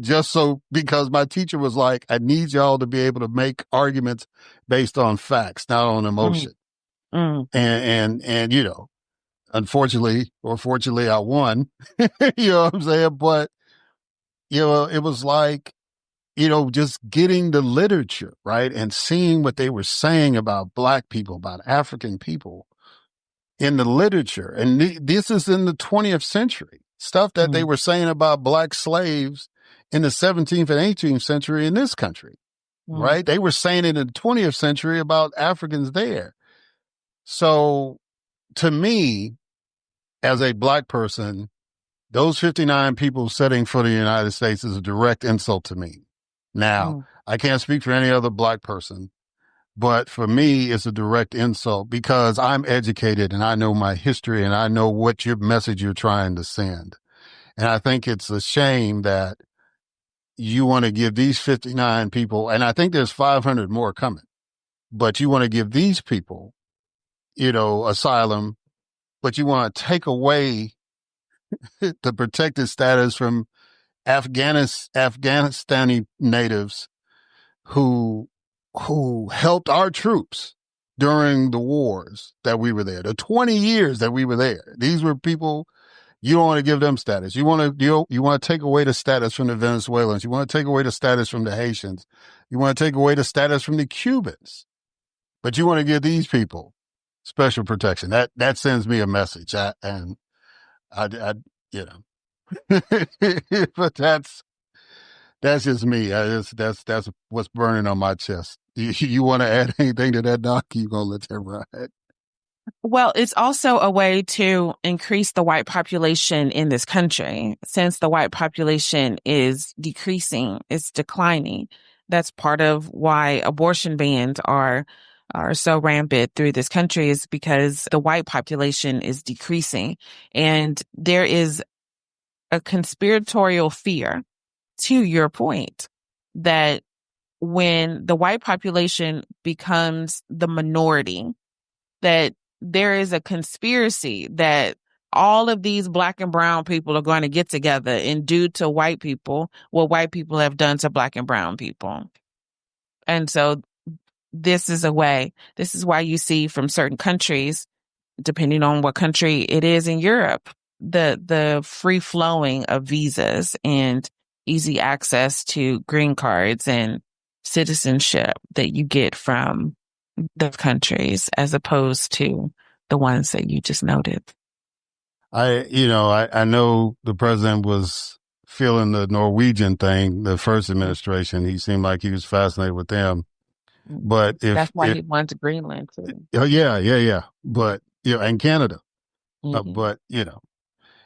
Just so, because my teacher was like, I need y'all to be able to make arguments based on facts, not on emotion. And, unfortunately or fortunately, I won, you know what I'm saying? But, it was like, just getting the literature, right? And seeing what they were saying about Black people, about African people in the literature. And this is in the 20th century. Stuff that they were saying about Black slaves in the 17th and 18th century in this country, right? They were saying it in the 20th century about Africans there. So to me, as a Black person, those 59 people sitting for the United States is a direct insult to me. Now, I can't speak for any other Black person, but for me, it's a direct insult because I'm educated and I know my history and I know what your message you're trying to send. And I think it's a shame that you want to give these 59 people, and I think there's 500 more coming, but you want to give these people, asylum, but you want to take away the protected status from Afghanistani natives who helped our troops during the wars that we were there, the 20 years that we were there. These were people, you don't want to give them status. You want to take away the status from the Venezuelans. You want to take away the status from the Haitians. You want to take away the status from the Cubans. But you want to give these people special protection. That sends me a message. I but that's just me. That's what's burning on my chest. You want to add anything to that, Doc? You gonna let that ride? Well, it's also a way to increase the white population in this country. Since the white population is decreasing, it's declining. That's part of why abortion bans are so rampant through this country, is because the white population is decreasing. And there is a conspiratorial fear, to your point, that when the white population becomes the minority, that there is a conspiracy that all of these Black and brown people are going to get together and do to white people what white people have done to Black and brown people. And so this is why you see from certain countries, depending on what country it is in Europe, the free flowing of visas and easy access to green cards and citizenship that you get from those countries, as opposed to the ones that you just noted. I know the president was feeling the Norwegian thing, the first administration. He seemed like he was fascinated with them. But That's why he went to Greenland too. oh, yeah. But, and Canada. Mm-hmm. But,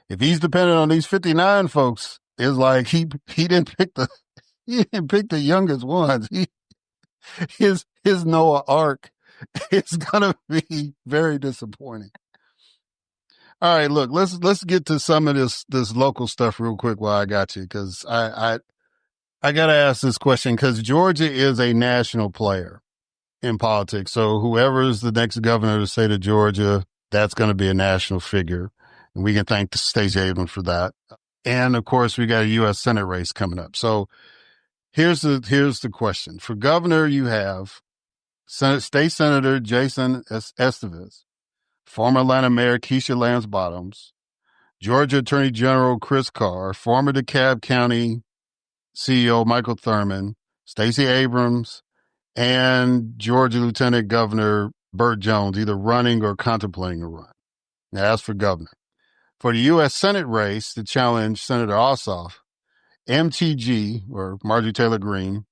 if he's dependent on these 59 folks, it's like he didn't pick the youngest ones. His Noah Ark is gonna be very disappointing. All right, look, let's get to some of this local stuff real quick while I got you, because I gotta ask this question, because Georgia is a national player in politics. So whoever is the next governor of the state of Georgia, that's going to be a national figure, and we can thank Stacey Abrams for that. And of course, we got a U.S. Senate race coming up. So here's the question: for governor, you have State Senator Jason Estevez, former Atlanta Mayor Keisha Lance Bottoms, Georgia Attorney General Chris Carr, former DeKalb County CEO Michael Thurmond, Stacey Abrams, and Georgia Lieutenant Governor Burt Jones, either running or contemplating a run. Now, that's for governor. For the U.S. Senate race to challenge Senator Ossoff, MTG, or Marjorie Taylor Greene,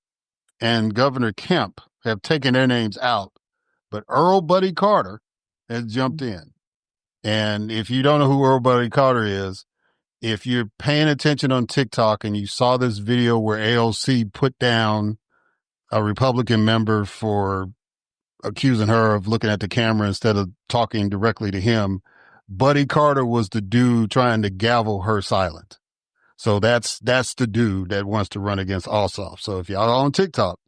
and Governor Kemp have taken their names out, but Earl Buddy Carter has jumped in. And if you don't know who Earl Buddy Carter is, if you're paying attention on TikTok and you saw this video where AOC put down a Republican member for accusing her of looking at the camera instead of talking directly to him, Buddy Carter was the dude trying to gavel her silent. So that's the dude that wants to run against Ossoff. So if y'all are on TikTok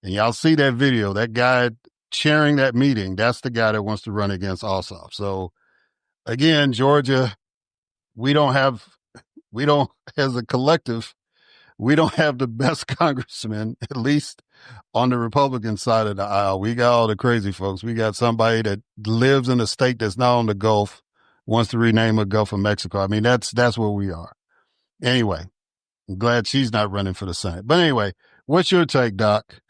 and y'all see that video, that guy chairing that meeting, that's the guy that wants to run against Ossoff. So again, Georgia, we don't, as a collective, we don't have the best congressman, at least on the Republican side of the aisle. We got all the crazy folks. We got somebody that lives in a state that's not on the Gulf, wants to rename a Gulf of Mexico. I mean, that's where we are. Anyway, I'm glad she's not running for the Senate. But anyway, what's your take, Doc,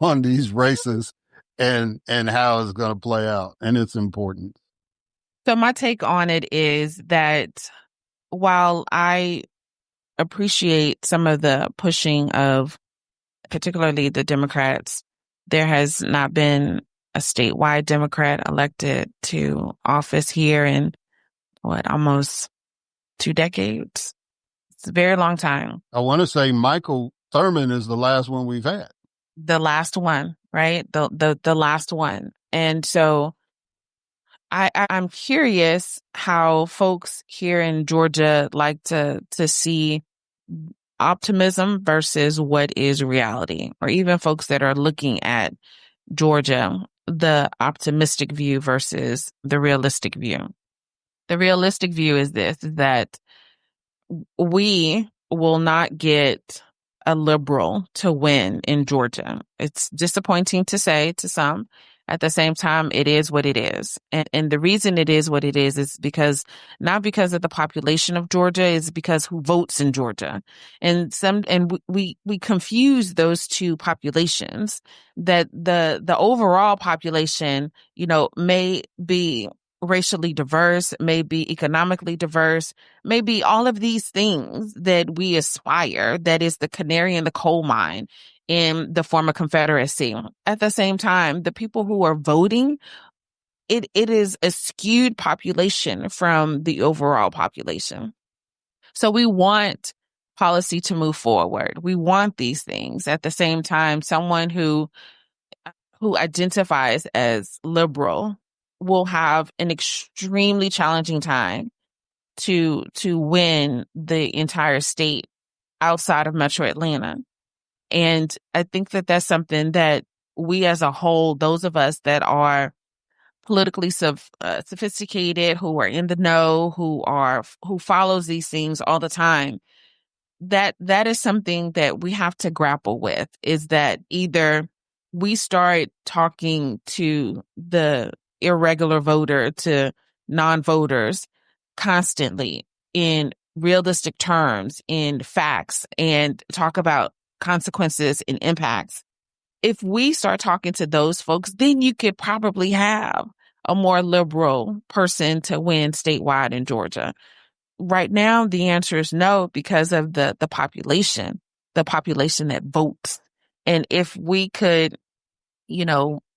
on these races and how it's going to play out and its importance? So my take on it is that while I appreciate some of the pushing of particularly the Democrats, there has not been a statewide Democrat elected to office here in almost 2 decades. It's a very long time. I want to say Michael Thurmond is the last one we've had. The last one, right? The last one. And so I'm curious how folks here in Georgia like to see optimism versus what is reality, or even folks that are looking at Georgia, the optimistic view versus the realistic view. The realistic view is that we will not get a liberal to win in Georgia. It's disappointing to say to some. At the same time, it is what it is. And the reason it is what it is because not because of the population of Georgia, is because who votes in Georgia. And we confuse those two populations, that the overall population, may be racially diverse, may be economically diverse, may be all of these things that we aspire, that is the canary in the coal mine in the former Confederacy. At the same time, the people who are voting, it is a skewed population from the overall population. So we want policy to move forward. We want these things. At the same time, someone who identifies as liberal will have an extremely challenging time to win the entire state outside of Metro Atlanta. And I think that that's something that we as a whole, those of us that are politically sophisticated, who are in the know, who follows these things all the time, that is something that we have to grapple with, is that either we start talking to the irregular voter, to non-voters constantly in realistic terms, in facts, and talk about consequences and impacts. If we start talking to those folks, then you could probably have a more liberal person to win statewide in Georgia? Right now, the answer is no, because of the population that votes. And if we could,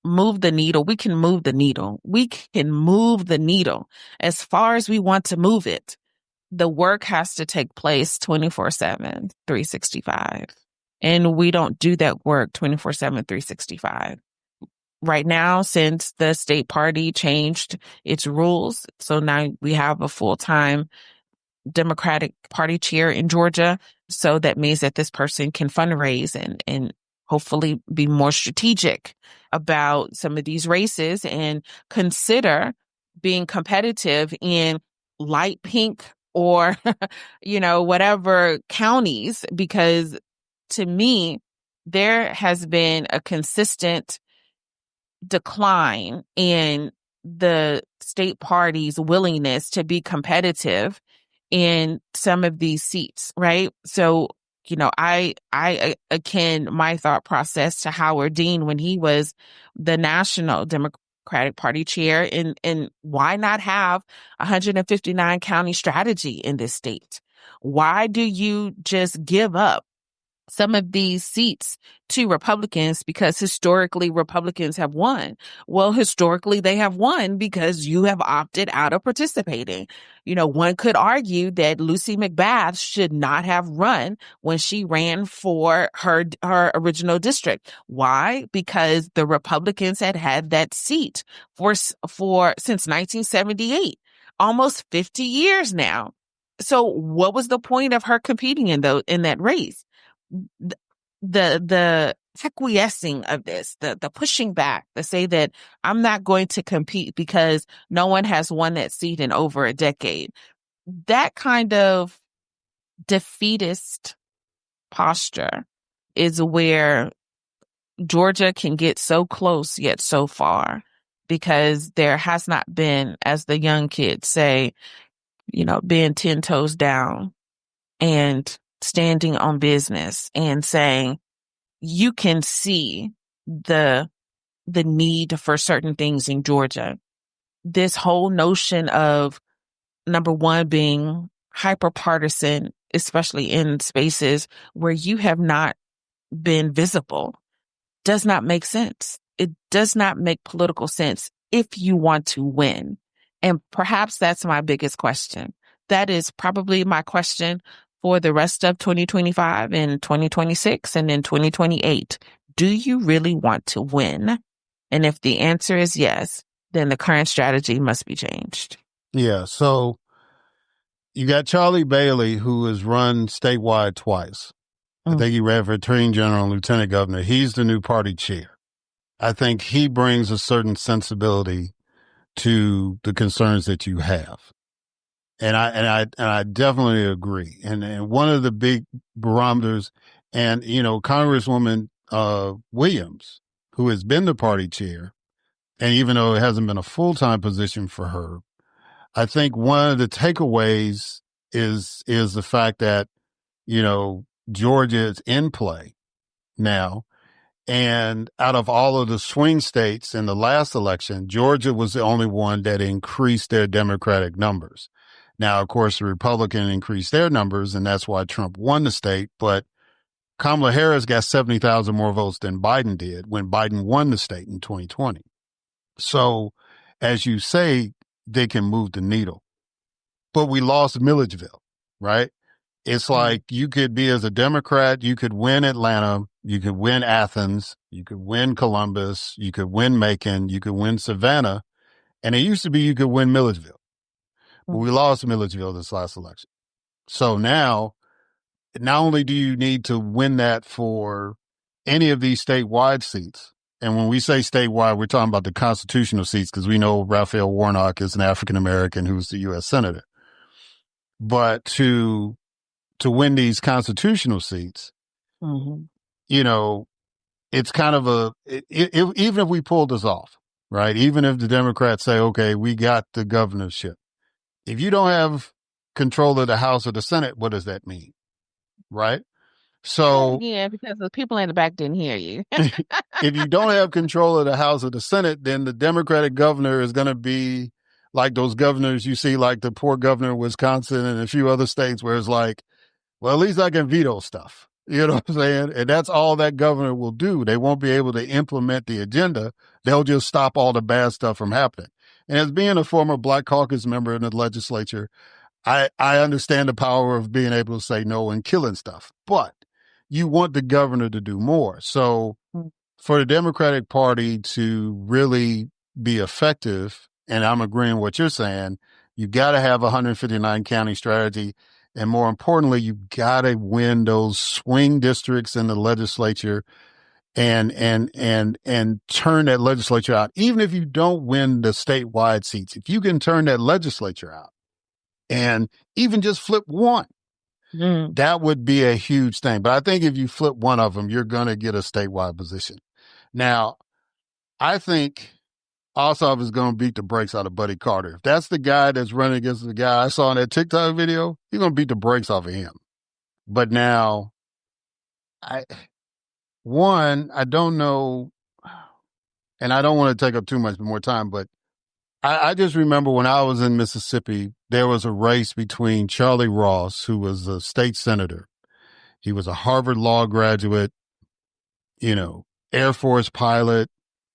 move the needle, we can move the needle. We can move the needle as far as we want to move it. The work has to take place 24/7, 365. And we don't do that work 24/7, 365. Right now, since the state party changed its rules, so now we have a full-time Democratic Party chair in Georgia. So that means that this person can fundraise and hopefully be more strategic about some of these races and consider being competitive in light pink or, whatever counties, because to me, there has been a consistent decline in the state party's willingness to be competitive in some of these seats, right? So, I akin my thought process to Howard Dean when he was the National Democratic Party chair, and why not have 159 county strategy in this state? Why do you just give up some of these seats to Republicans because historically Republicans have won? Well, historically they have won because you have opted out of participating. One could argue that Lucy McBath should not have run when she ran for her original district. Why? Because the Republicans had that seat for since 1978, almost 50 years now. So what was the point of her competing in that race? The acquiescing of this, the pushing back, to say that I'm not going to compete because no one has won that seat in over a decade. That kind of defeatist posture is where Georgia can get so close yet so far, because there has not been, as the young kids say, being 10 toes down and standing on business and saying, you can see the need for certain things in Georgia. This whole notion of, number one, being hyper partisan, especially in spaces where you have not been visible, does not make sense. It does not make political sense if you want to win. And perhaps that's my biggest question. That is probably my question for the rest of 2025 and 2026 and then 2028. Do you really want to win? And if the answer is yes, then the current strategy must be changed. Yeah. So you got Charlie Bailey, who has run statewide twice. I think he ran for attorney general and lieutenant governor. He's the new party chair. I think he brings a certain sensibility to the concerns that you have. And I definitely agree. And one of the big barometers, and, Congresswoman, Williams, who has been the party chair, and even though it hasn't been a full-time position for her, I think one of the takeaways is the fact that, Georgia is in play now. And out of all of the swing states in the last election, Georgia was the only one that increased their Democratic numbers. Now, of course, the Republican increased their numbers, and that's why Trump won the state. But Kamala Harris got 70,000 more votes than Biden did when Biden won the state in 2020. So, as you say, they can move the needle. But we lost Milledgeville, right? It's like you could be, as a Democrat, you could win Atlanta, you could win Athens, you could win Columbus, you could win Macon, you could win Savannah. And it used to be you could win Milledgeville. But we lost Milledgeville this last election. So now, not only do you need to win that for any of these statewide seats, and when we say statewide, we're talking about the constitutional seats, because we know Raphael Warnock is an African American who's the U.S. Senator. But to win these constitutional seats, it's kind of even if we pull this off, right? Even if the Democrats say, okay, we got the governorship. If you don't have control of the House or the Senate, what does that mean? Right? So Yeah, because the people in the back didn't hear you. if you don't have control of the House or the Senate, then the Democratic governor is going to be like those governors you see, like the poor governor of Wisconsin and a few other states where it's like, well, at least I can veto stuff. You know what I'm saying? And that's all that governor will do. They won't be able to implement the agenda. They'll just stop all the bad stuff from happening. And as being a former Black Caucus member in the legislature, I understand the power of being able to say no and killing stuff, but you want the governor to do more. So for the Democratic Party to really be effective, and I'm agreeing with what you're saying, you got to have a 159 county strategy. And more importantly, you got to win those swing districts in the legislature and turn that legislature out. Even if you don't win the statewide seats, if you can turn that legislature out and even just flip one, that would be a huge thing. But I think if you flip one of them, you're going to get a statewide position. Now, I think Ossoff is going to beat the brakes out of Buddy Carter. If that's the guy that's running against the guy I saw in that TikTok video, he's going to beat the brakes off of him. But now, I don't know, and I don't want to take up too much more time, but I just remember when I was in Mississippi, there was a race between Charlie Ross, who was a state senator. He was a Harvard Law graduate, Air Force pilot,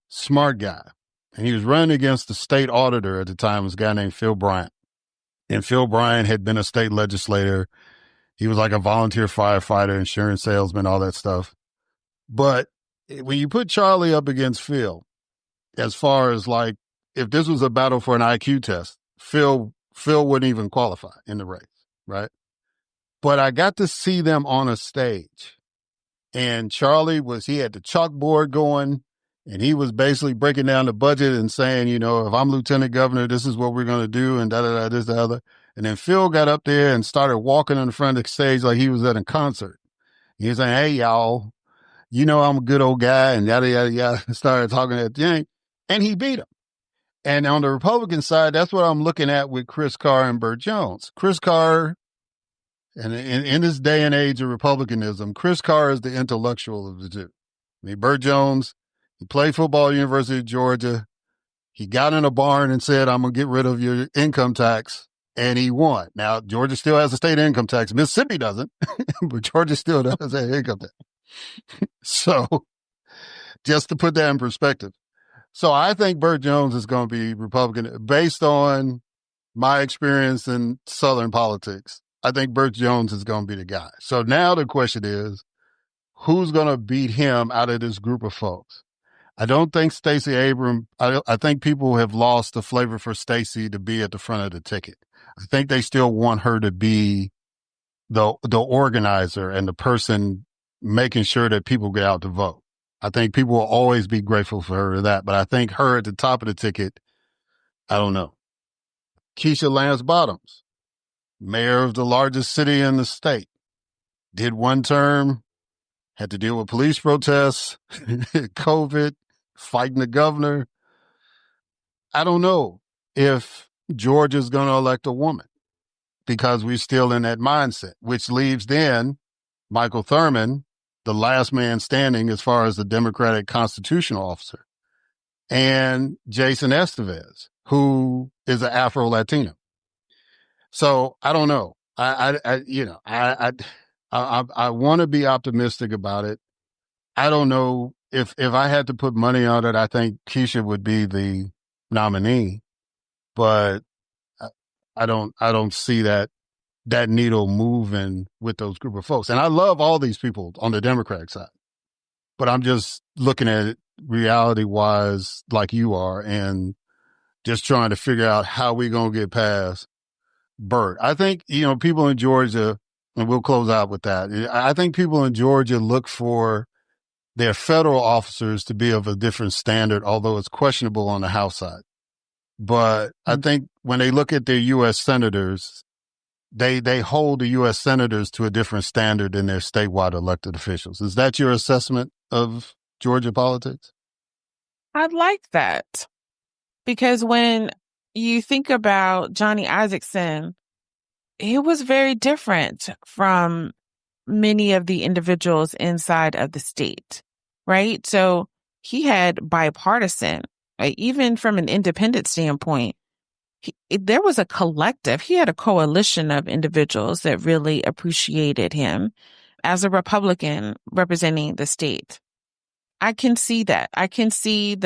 smart guy. And he was running against the state auditor at the time, was a guy named Phil Bryant. And Phil Bryant had been a state legislator. He was like a volunteer firefighter, insurance salesman, all that stuff. But when you put Charlie up against Phil, as far as like, if this was a battle for an IQ test, Phil wouldn't even qualify in the race, right? But I got to see them on a stage. And Charlie he had the chalkboard going, and he was basically breaking down the budget and saying, if I'm lieutenant governor, this is what we're going to do, and da-da-da, this, the other. And then Phil got up there and started walking in the front of the stage like he was at a concert. He was saying, hey, y'all, I'm a good old guy, and yada, yada, yada. Started talking at the end, and he beat him. And on the Republican side, that's what I'm looking at with Chris Carr and Burt Jones. Chris Carr, and in this day and age of Republicanism, Chris Carr is the intellectual of the two. Burt Jones, he played football at the University of Georgia. He got in a barn and said, I'm going to get rid of your income tax. And he won. Now, Georgia still has a state income tax. Mississippi doesn't, but Georgia still does have income tax. So just to put that in perspective. So I think Burt Jones is going to be Republican based on my experience in Southern politics. I think Burt Jones is going to be the guy. So now the question is, who's going to beat him out of this group of folks? I don't think Stacey Abrams, I think people have lost the flavor for Stacey to be at the front of the ticket. I think they still want her to be the organizer and the person making sure that people get out to vote. I think people will always be grateful for her for that. But I think her at the top of the ticket, I don't know. Keisha Lance Bottoms, mayor of the largest city in the state, did one term, had to deal with police protests, COVID, fighting the governor. I don't know if Georgia's going to elect a woman because we're still in that mindset, which leaves then Michael Thurmond, the last man standing as far as the Democratic constitutional officer, and Jason Estevez, who is an Afro-Latino. So I don't know. I want to be optimistic about it. I don't know if I had to put money on it, I think Keisha would be the nominee, but I don't see that needle moving with those group of folks. And I love all these people on the Democratic side, but I'm just looking at it reality wise, like you are, and just trying to figure out how we going to get past Burt. I think, people in Georgia, and we'll close out with that. I think people in Georgia look for their federal officers to be of a different standard, although it's questionable on the House side. But I think when they look at their U.S. senators, they hold the U.S. senators to a different standard than their statewide elected officials. Is that your assessment of Georgia politics? I'd like that. Because when you think about Johnny Isakson, he was very different from many of the individuals inside of the state, right? So he had bipartisan, even from an independent standpoint, there was a collective, he had a coalition of individuals that really appreciated him as a Republican representing the state. I can see that. I can see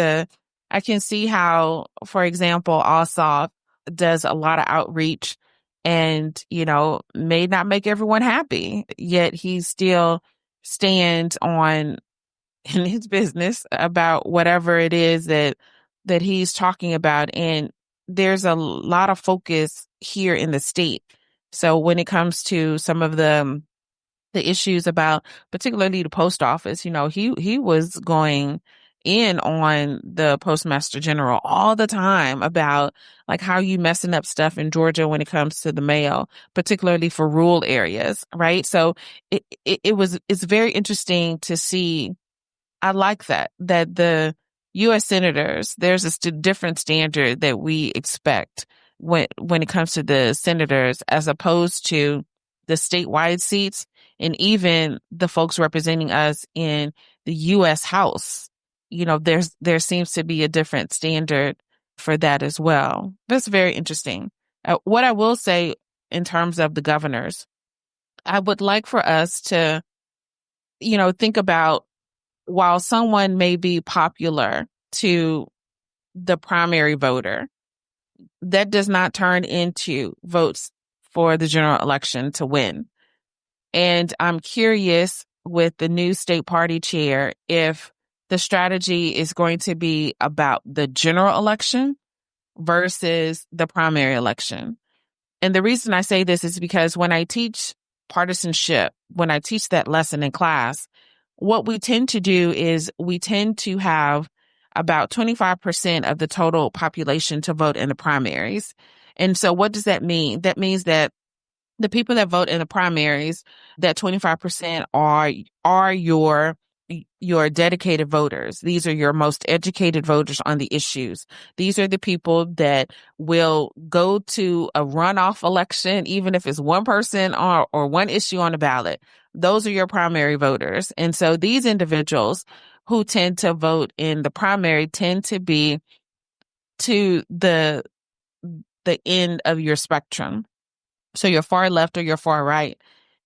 how, for example, Ossoff does a lot of outreach and, may not make everyone happy, yet he still stands on in his business about whatever it is that he's talking about. And there's a lot of focus here in the state. So when it comes to some of the issues about particularly the post office, he was going in on the postmaster general all the time about like how you messing up stuff in Georgia when it comes to the mail, particularly for rural areas, right? So it's very interesting to see. I like that the U.S. senators, there's a different standard that we expect when it comes to the senators as opposed to the statewide seats and even the folks representing us in the U.S. House. There seems to be a different standard for that as well. That's very interesting. What I will say in terms of the governors, I would like for us to, think about while someone may be popular to the primary voter, that does not turn into votes for the general election to win. And I'm curious with the new state party chair if the strategy is going to be about the general election versus the primary election. And the reason I say this is because when I teach partisanship, when I teach that lesson in class, what we tend to do is we tend to have about 25% of the total population to vote in the primaries. And so what does that mean? That means that the people that vote in the primaries, that 25% are your dedicated voters. These are your most educated voters on the issues. These are the people that will go to a runoff election, even if it's one person or one issue on the ballot. Those are your primary voters. And so these individuals who tend to vote in the primary tend to be to the end of your spectrum. So you're far left or you're far right.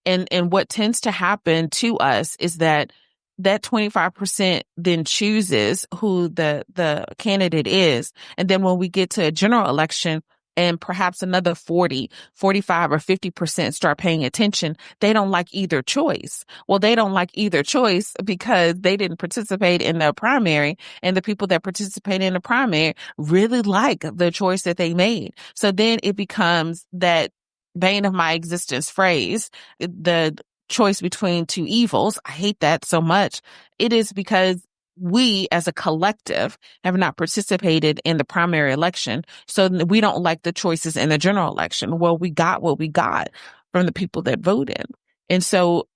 And what tends to happen to us is that 25% then chooses who the candidate is. And then when we get to a general election and perhaps another 40, 45 or 50% start paying attention, they don't like either choice. Well, they don't like either choice because they didn't participate in the primary, and the people that participate in the primary really like the choice that they made. So then it becomes that bane of my existence phrase, the choice between two evils. I hate that so much. It is because we as a collective have not participated in the primary election. So we don't like the choices in the general election. Well, we got what we got from the people that voted. And so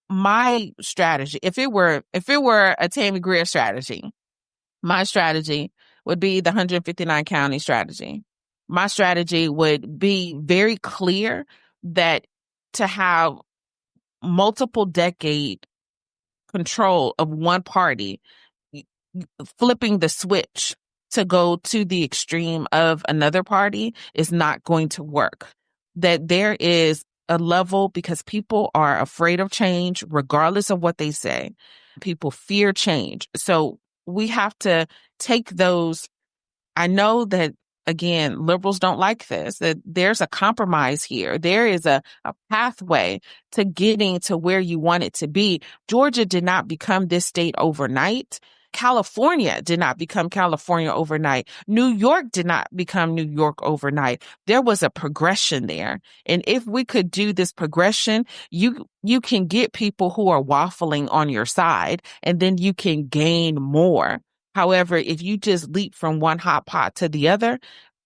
my strategy, if it were a Tammy Greer strategy, my strategy would be the 159 county strategy. My strategy would be very clear that to have multiple decade control of one party, flipping the switch to go to the extreme of another party is not going to work. That there is a level because people are afraid of change, regardless of what they say. People fear change. So we have to take those. I know that, again, liberals don't like this, that there's a compromise here. There is a pathway to getting to where you want it to be. Georgia did not become this state overnight. California did not become California overnight. New York did not become New York overnight. There was a progression there. And if we could do this progression, you can get people who are waffling on your side, and then you can gain more. However, if you just leap from one hot pot to the other,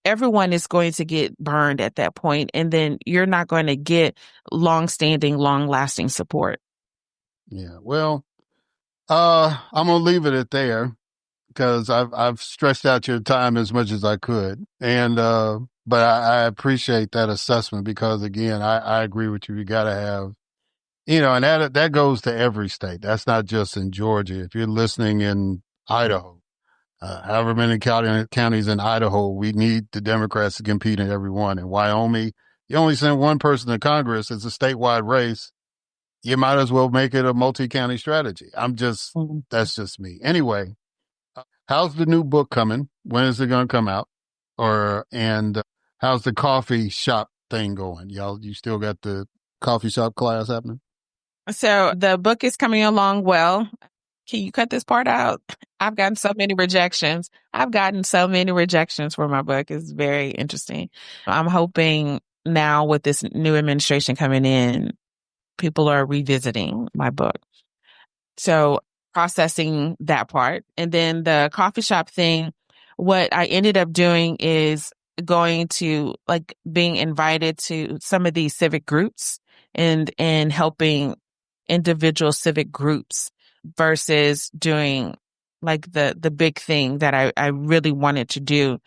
everyone is going to get burned at that point, and then you're not going to get long-standing, long-lasting support. Yeah, well, I'm gonna leave it at there because I've stretched out your time as much as I could, and but I appreciate that assessment because again, I agree with you. You got to have And that goes to every state. That's not just in Georgia. If you're listening in Idaho, however many counties in Idaho, we need the Democrats to compete in every one. In Wyoming, you only send one person to Congress. It's a statewide race. You might as well make it a multi-county strategy. That's just me. Anyway, how's the new book coming? When is it going to come out? And how's the coffee shop thing going? You still got the coffee shop class happening? So the book is coming along well. Can you cut this part out? I've gotten so many rejections. For my book. It's very interesting. I'm hoping now with this new administration coming in, people are revisiting my book. So processing that part. And then the coffee shop thing, what I ended up doing is going to being invited to some of these civic groups and helping individual civic groups versus doing the big thing that I really wanted to do,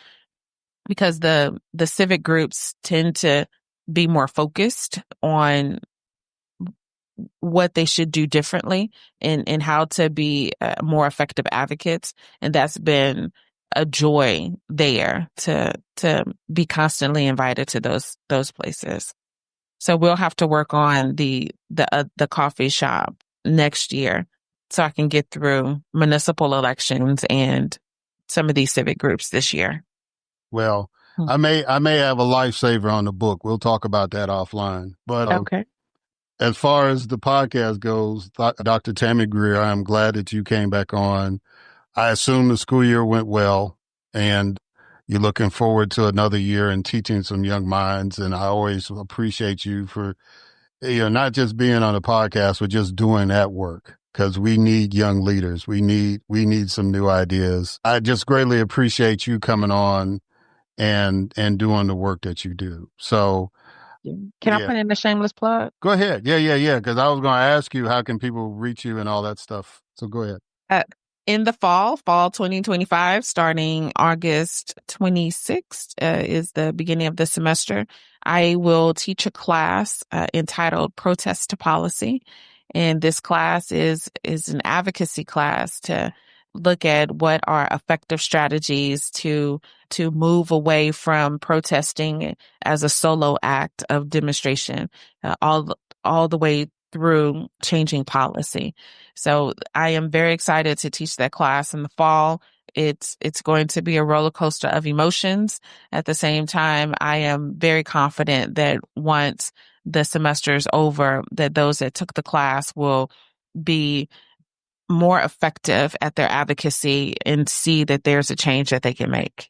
because the civic groups tend to be more focused on what they should do differently and how to be more effective advocates. And that's been a joy there to be constantly invited to those places. So we'll have to work on the coffee shop next year so I can get through municipal elections and some of these civic groups this year. Well, I may have a lifesaver on the book. We'll talk about that offline. But okay. As far as the podcast goes, Dr. Tammy Greer, I'm glad that you came back on. I assume the school year went well, and you're looking forward to another year and teaching some young minds. And I always appreciate you for, not just being on the podcast, but just doing that work, because we need young leaders. We need some new ideas. I just greatly appreciate you coming on and doing the work that you do. So, can I put in a shameless plug? Go ahead. Yeah. Because I was going to ask you, how can people reach you and all that stuff? So go ahead. In the fall 2025, starting August 26th is the beginning of the semester, I will teach a class entitled Protest to Policy. And this class is an advocacy class to look at what are effective strategies to move away from protesting as a solo act of demonstration, all the way through changing policy. So I am very excited to teach that class in the fall. It's going to be a roller coaster of emotions. At the same time, I am very confident that once the semester is over, that those that took the class will be more effective at their advocacy and see that there's a change that they can make.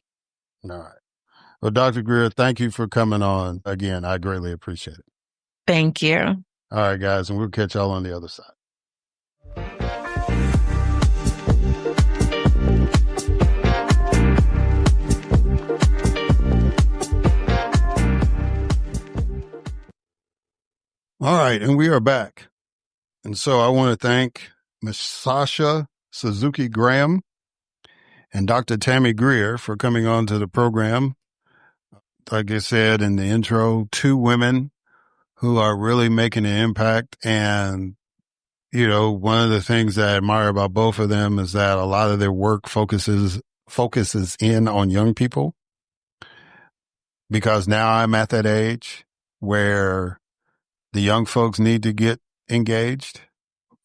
All right. Well, Dr. Greer, thank you for coming on again. I greatly appreciate it. Thank you. All right, guys, and we'll catch y'all on the other side. All right, and we are back. And so I want to thank Misasha Suzuki Graham and Dr. Tammy Greer for coming on to the program. Like I said in the intro, two women who are really making an impact. And, one of the things that I admire about both of them is that a lot of their work focuses in on young people. Because now I'm at that age where the young folks need to get engaged.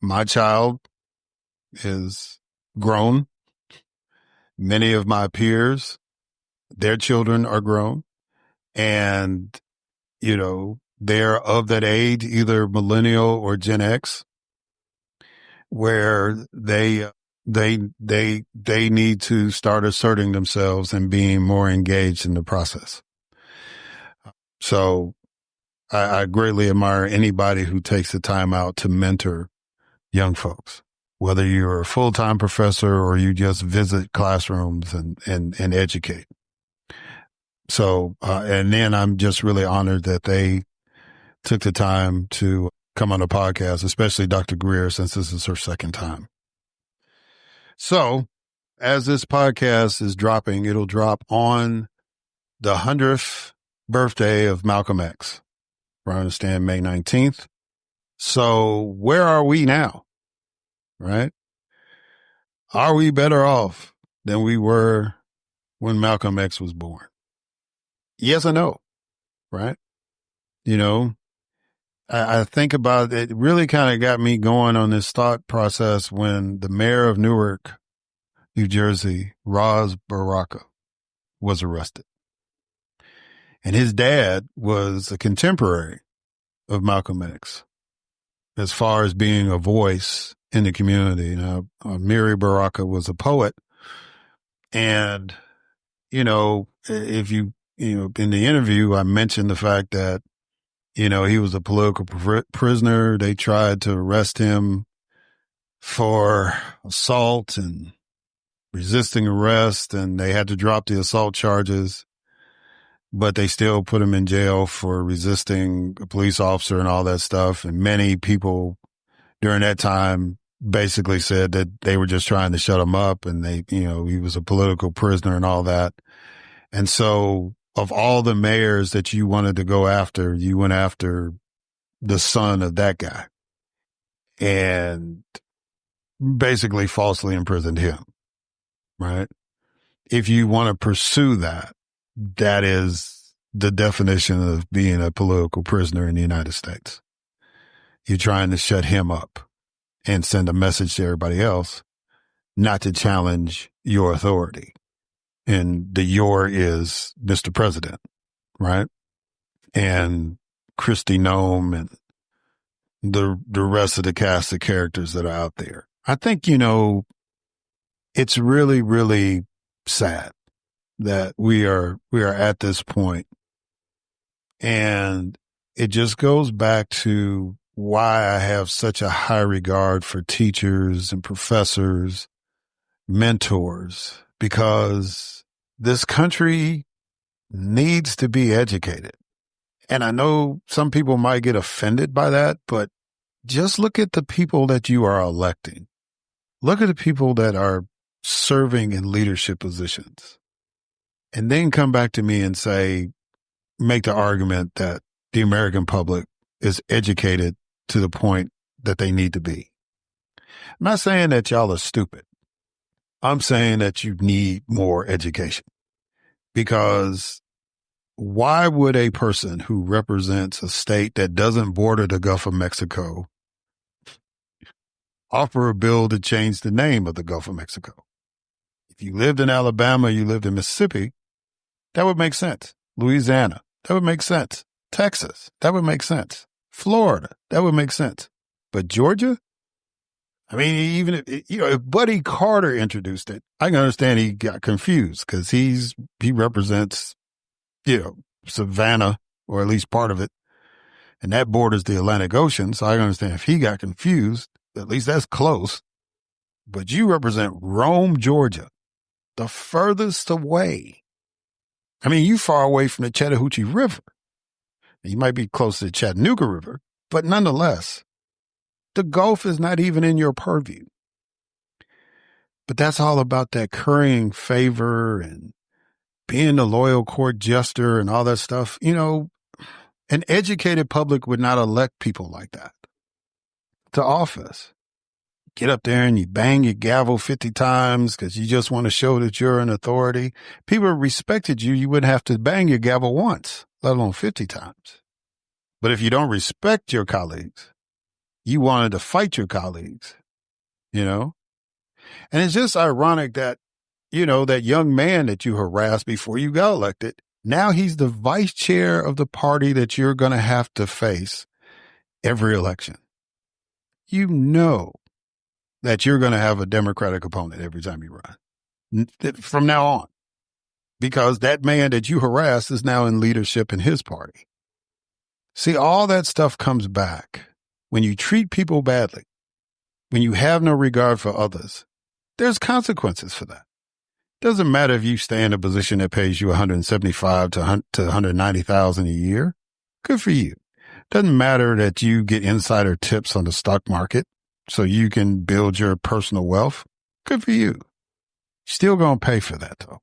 My child is grown. Many of my peers, their children are grown. And, they're of that age, either millennial or Gen X, where they need to start asserting themselves and being more engaged in the process. So I greatly admire anybody who takes the time out to mentor young folks, whether you're a full-time professor or you just visit classrooms and educate. So, and then I'm just really honored that they took the time to come on the podcast, especially Dr. Greer, since this is her second time. So as this podcast is dropping, it'll drop on the 100th birthday of Malcolm X. I understand May 19th. So where are we now? Right? Are we better off than we were when Malcolm X was born? Yes or no? Right? You know, I think about it, really kind of got me going on this thought process when the mayor of Newark, New Jersey, Roz Baraka, was arrested. And his dad was a contemporary of Malcolm X as far as being a voice in the community. Now, Miri Baraka was a poet. And, if in the interview, I mentioned the fact that, he was a political prisoner. They tried to arrest him for assault and resisting arrest, and they had to drop the assault charges, but they still put him in jail for resisting a police officer and all that stuff. And many people during that time basically said that they were just trying to shut him up, and he was a political prisoner and all that. And so of all the mayors that you wanted to go after, you went after the son of that guy and basically falsely imprisoned him, right? If you want to pursue that, that is the definition of being a political prisoner in the United States. You're trying to shut him up and send a message to everybody else not to challenge your authority. And the your is Mr. President, right? And Kristi Noem and the rest of the cast of characters that are out there. I think, it's really, really sad that we are at this point. And it just goes back to why I have such a high regard for teachers and professors, mentors, because this country needs to be educated. And I know some people might get offended by that, but just look at the people that you are electing. Look at the people that are serving in leadership positions. And then come back to me and make the argument that the American public is educated to the point that they need to be. I'm not saying that y'all are stupid. I'm saying that you need more education, because why would a person who represents a state that doesn't border the Gulf of Mexico offer a bill to change the name of the Gulf of Mexico? If you lived in Alabama, you lived in Mississippi, that would make sense. Louisiana, that would make sense. Texas, that would make sense. Florida, that would make sense. But Georgia? I mean, even if Buddy Carter introduced it, I can understand he got confused because he represents, Savannah, or at least part of it. And that borders the Atlantic Ocean. So I can understand if he got confused, at least that's close. But you represent Rome, Georgia, the furthest away. I mean, you far away from the Chattahoochee River. You might be close to the Chattanooga River, but nonetheless, the Gulf is not even in your purview. But that's all about that currying favor and being a loyal court jester and all that stuff. An educated public would not elect people like that to office. Get up there and you bang your gavel 50 times because you just want to show that you're an authority. People respected you. You wouldn't have to bang your gavel once, let alone 50 times. But if you don't respect your colleagues, you wanted to fight your colleagues, And it's just ironic that, that young man that you harassed before you got elected, now he's the vice chair of the party that you're going to have to face every election. You know that you're going to have a Democratic opponent every time you run from now on, because that man that you harassed is now in leadership in his party. See, all that stuff comes back when you treat people badly, when you have no regard for others. There's consequences for that. Doesn't matter if you stay in a position that pays you $175,000 to $190,000 a year. Good for you. Doesn't matter that you get insider tips on the stock market so you can build your personal wealth. Good for you. Still going to pay for that, though.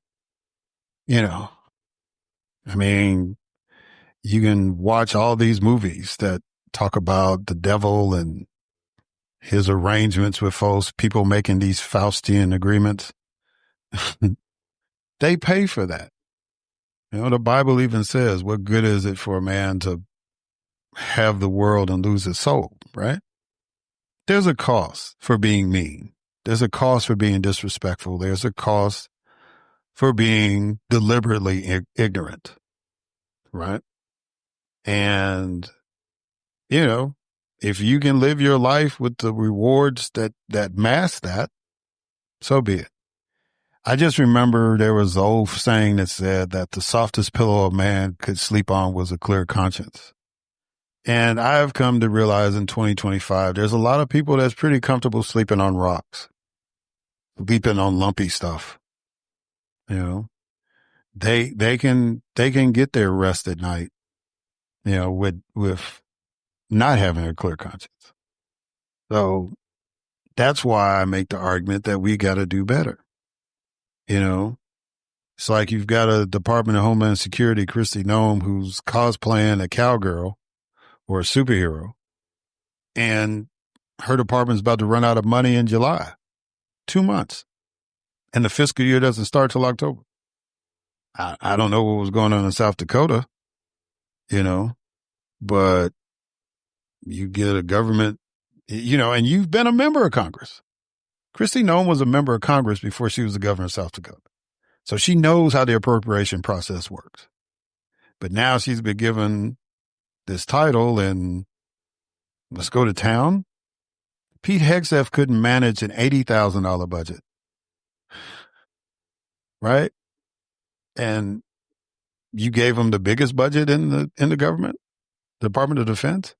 I mean, you can watch all these movies that talk about the devil and his arrangements with folks, people making these Faustian agreements. They pay for that. The Bible even says, what good is it for a man to have the world and lose his soul, right? There's a cost for being mean. There's a cost for being disrespectful. There's a cost for being deliberately ignorant, right? And, if you can live your life with the rewards that mask that, so be it. I just remember there was an old saying that said that the softest pillow a man could sleep on was a clear conscience. And I've come to realize in 2025, there's a lot of people that's pretty comfortable sleeping on rocks, sleeping on lumpy stuff. They can get their rest at night, with not having a clear conscience. So that's why I make the argument that we got to do better. It's like you've got a Department of Homeland Security, Kristi Noem, who's cosplaying a cowgirl or a superhero, and her department's about to run out of money in July, 2 months, and the fiscal year doesn't start till October. I don't know what was going on in South Dakota, but you get a government, and you've been a member of Congress. Kristi Noem was a member of Congress before she was the governor of South Dakota. So she knows how the appropriation process works. But now she's been given this title, and let's go to town. Pete Hegseth couldn't manage an $80,000 budget. Right? And you gave him the biggest budget in the government, Department of Defense.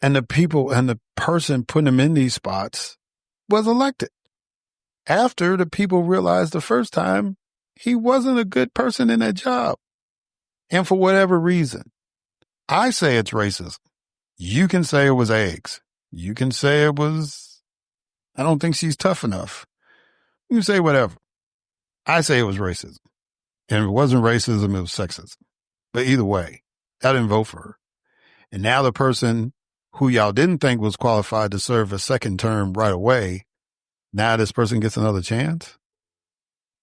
And the people and the person putting him in these spots was elected after the people realized the first time he wasn't a good person in that job. And for whatever reason, I say it's racism. You can say it was eggs. You can say it was, I don't think she's tough enough. You can say whatever. I say it was racism. And if it wasn't racism, it was sexism. But either way, I didn't vote for her. And now the person who y'all didn't think was qualified to serve a second term right away, now this person gets another chance?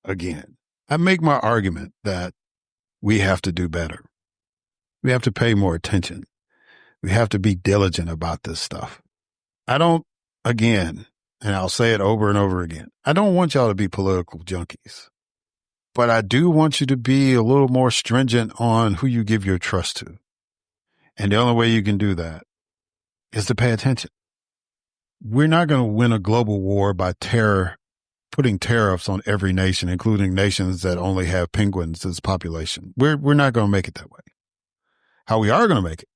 Again, I make my argument that we have to do better. We have to pay more attention. We have to be diligent about this stuff. I don't, again, and I'll say it over and over again, I don't want y'all to be political junkies. But I do want you to be a little more stringent on who you give your trust to. And the only way you can do that is to pay attention. We're not going to win a global war by putting tariffs on every nation, including nations that only have penguins as population. We're not going to make it that way. How we are going to make it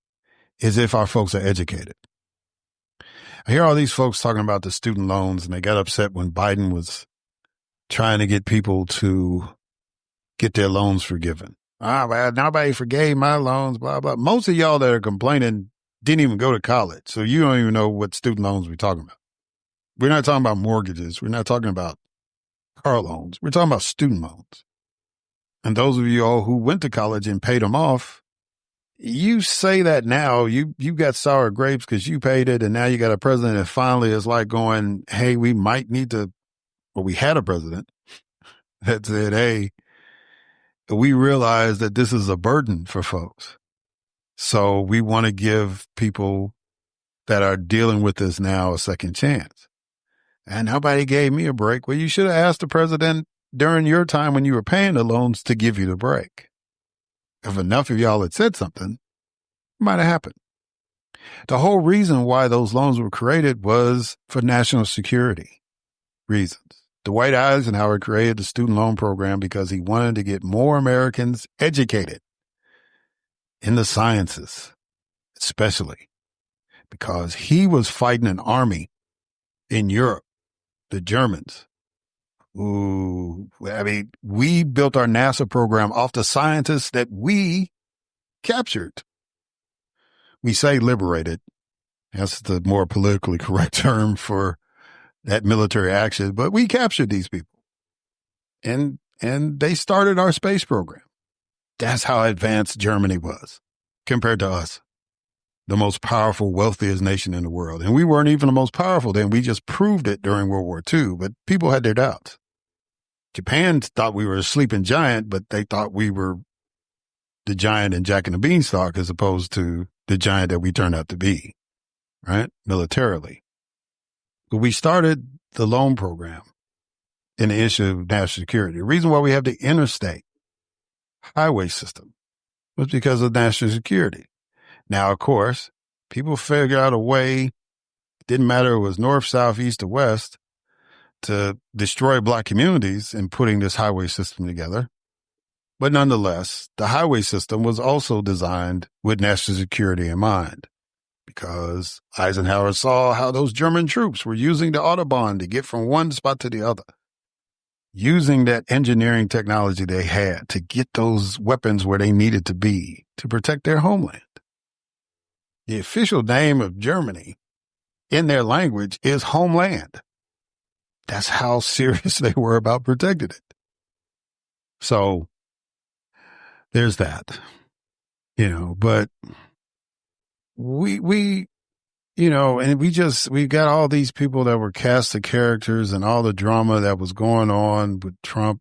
is if our folks are educated. I hear all these folks talking about the student loans, and they got upset when Biden was trying to get people to get their loans forgiven. Well, nobody forgave my loans, blah, blah. Most of y'all that are complaining didn't even go to college, so you don't even know what student loans we're talking about. We're not talking about mortgages. We're not talking about car loans. We're talking about student loans. And those of you all who went to college and paid them off, you say that now, you got sour grapes because you paid it, and now you got a president that finally is like going, hey, we might need to, well, we had a president that said, hey, we realize that this is a burden for folks. So we want to give people that are dealing with this now a second chance. And nobody gave me a break. Well, you should have asked the president during your time when you were paying the loans to give you the break. If enough of y'all had said something, it might have happened. The whole reason why those loans were created was for national security reasons. Dwight Eisenhower created the student loan program because he wanted to get more Americans educated in the sciences, especially because he was fighting an army in Europe, the Germans. Ooh, I mean, we built our NASA program off the scientists that we captured. We say liberated. That's the more politically correct term for that military action, but we captured these people. And they started our space program. That's how advanced Germany was compared to us. the most powerful, wealthiest nation in the world. And we weren't even the most powerful then. We just proved it during World War II, but people had their doubts. Japan thought we were a sleeping giant, but they thought we were the giant in Jack and the Beanstalk as opposed to the giant that we turned out to be, right? Militarily. But we started the loan program in the issue of national security. The reason why we have the interstate highway system was because of national security. Now, of course, people figured out a way, it didn't matter if it was north, south, east, or west, to destroy black communities in putting this highway system together. But nonetheless, the highway system was also designed with national security in mind because Eisenhower saw how those German troops were using the Autobahn to get from one spot to the other, using that engineering technology they had to get those weapons where they needed to be to protect their homeland. The official name of Germany in their language is homeland. That's how serious they were about protecting it. So there's that, but we, and we've got all these people that were cast the characters and all the drama that was going on with Trump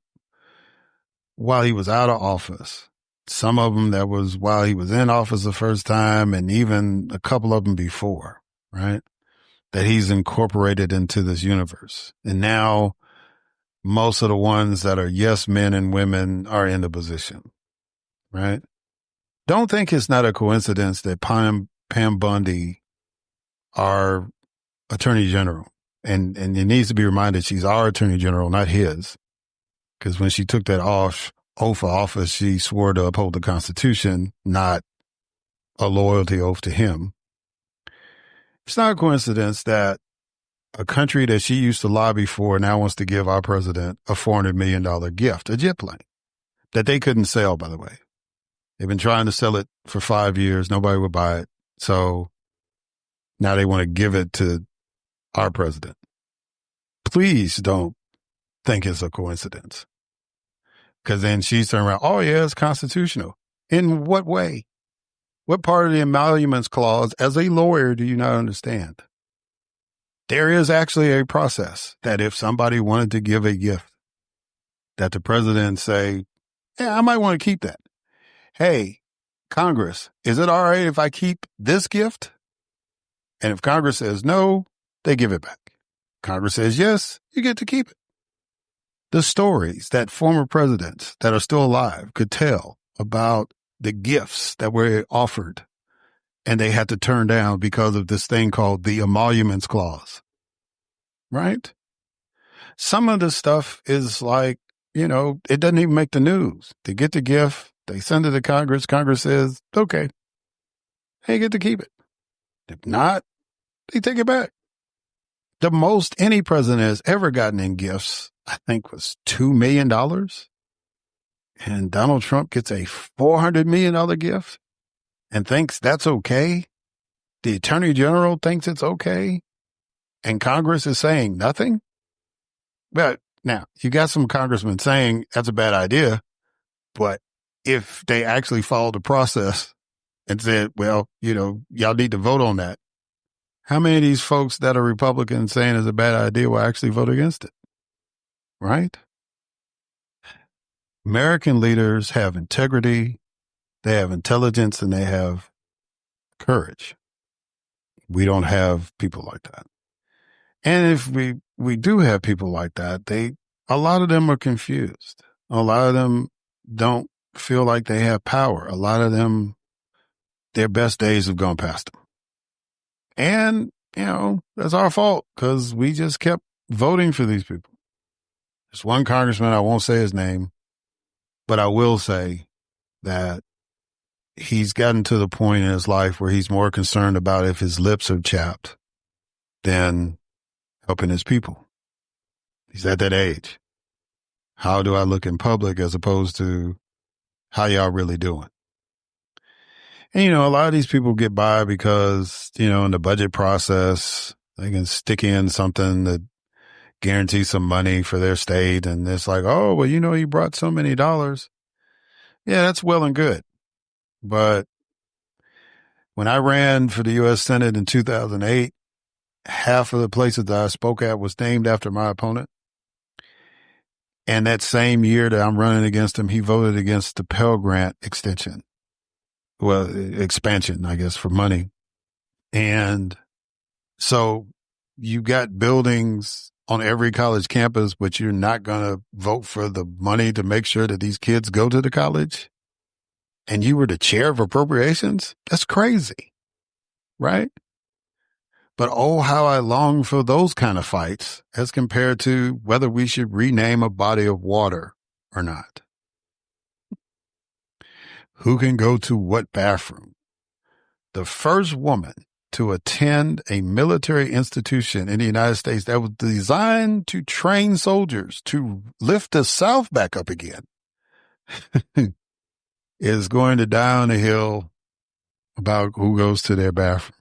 while he was out of office. Some of them that was while he was in office the first time, and even a couple of them before, right? That he's incorporated into this universe. And now most of the ones that are yes men and women are in the position, right? Don't think it's not a coincidence that Pam Bundy, our attorney general, and it needs to be reminded she's our attorney general, not his. Because when she took that oath of office, she swore to uphold the Constitution, not a loyalty oath to him. It's not a coincidence that a country that she used to lobby for now wants to give our president a $400 million gift, a jet plane, that they couldn't sell, by the way. They've been trying to sell it for 5 years. Nobody would buy it. So now they want to give it to our president. Please don't think it's a coincidence. Because then she's turning around, oh, yeah, it's constitutional. In what way? What part of the emoluments clause, as a lawyer, do you not understand? There is actually a process that if somebody wanted to give a gift, that the president say, yeah, I might want to keep that. Hey, Congress, is it all right if I keep this gift? And if Congress says no, they give it back. Congress says yes, you get to keep it. The stories that former presidents that are still alive could tell about the gifts that were offered and they had to turn down because of this thing called the emoluments clause, right? Some of the stuff is like, it doesn't even make the news. They get the gift, they send it to Congress. Congress says, okay, they get to keep it. If not, they take it back. The most any president has ever gotten in gifts, I think, was $2 million. And Donald Trump gets a $400 million gift and thinks that's okay. The attorney general thinks it's okay. And Congress is saying nothing. But now you got some congressmen saying that's a bad idea. But if they actually followed the process and said, well, y'all need to vote on that, how many of these folks that are Republicans saying it's a bad idea will actually vote against it? Right? American leaders have integrity, they have intelligence, and they have courage. We don't have people like that. And if we do have people like that, a lot of them are confused. A lot of them don't feel like they have power. A lot of them, their best days have gone past them. And, that's our fault because we just kept voting for these people. There's one congressman, I won't say his name, but I will say that he's gotten to the point in his life where he's more concerned about if his lips are chapped than helping his people. He's at that age. How do I look in public as opposed to how y'all really doing? And, a lot of these people get by because, in the budget process, they can stick in something that guarantees some money for their state. And it's like, oh, well, he brought so many dollars. Yeah, that's well and good. But When I ran for the U.S. Senate in 2008, half of the places that I spoke at was named after my opponent. And that same year that I'm running against him, he voted against the Pell Grant extension. Well, expansion, I guess, for money. And so you got buildings on every college campus, but you're not going to vote for the money to make sure that these kids go to the college. And you were the chair of appropriations? That's crazy, right? But oh, how I long for those kind of fights as compared to whether we should rename a body of water or not. Who can go to what bathroom? The first woman to attend a military institution in the United States that was designed to train soldiers to lift the South back up again is going to die on a hill about who goes to their bathroom.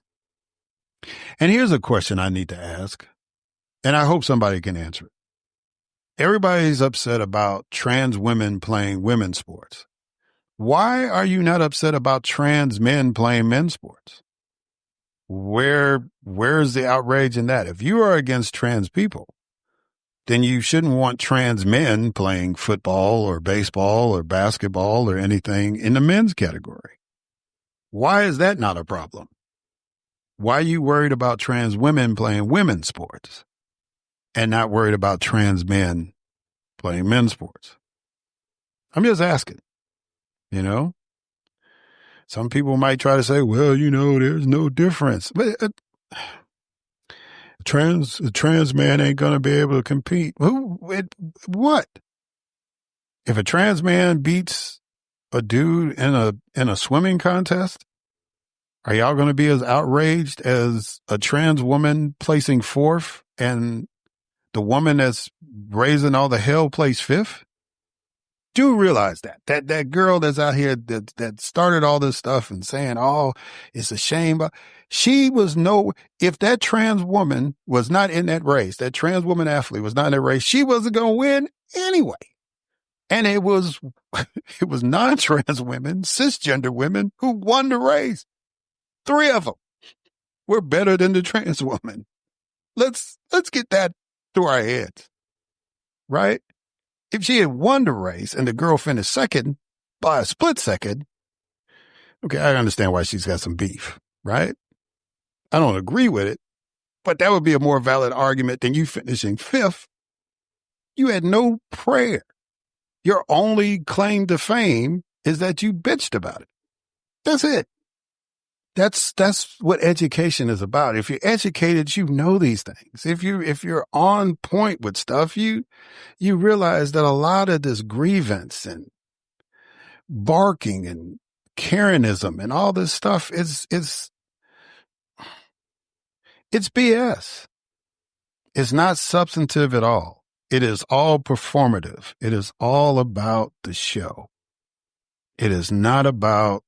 And here's a question I need to ask, and I hope somebody can answer it. Everybody's upset about trans women playing women's sports. Why are you not upset about trans men playing men's sports? Where's the outrage in that? If you are against trans people, then you shouldn't want trans men playing football or baseball or basketball or anything in the men's category. Why is that not a problem? Why are you worried about trans women playing women's sports and not worried about trans men playing men's sports? I'm just asking, you know? Some people might try to say, well, there's no difference. But a trans man ain't going to be able to compete. What? If a trans man beats a dude in a swimming contest, are y'all going to be as outraged as a trans woman placing fourth and the woman that's raising all the hell placed fifth? Do realize that girl that's out here that started all this stuff and saying, oh, it's a shame. But if that trans woman was not in that race, that trans woman athlete was not in that race, she wasn't going to win anyway. And it was non-trans women, cisgender women who won the race. 3 of them were better than the trans woman. Let's get that through our heads, right? If she had won the race and the girl finished second by a split second, okay, I understand why she's got some beef, right? I don't agree with it, but that would be a more valid argument than you finishing fifth. You had no prayer. Your only claim to fame is that you bitched about it. That's it. That's what education is about. If you're educated, you know these things. If you're on point with stuff, you realize that a lot of this grievance and barking and Karenism and all this stuff it's BS. It's not substantive at all. It is all performative. It is all about the show. It is not about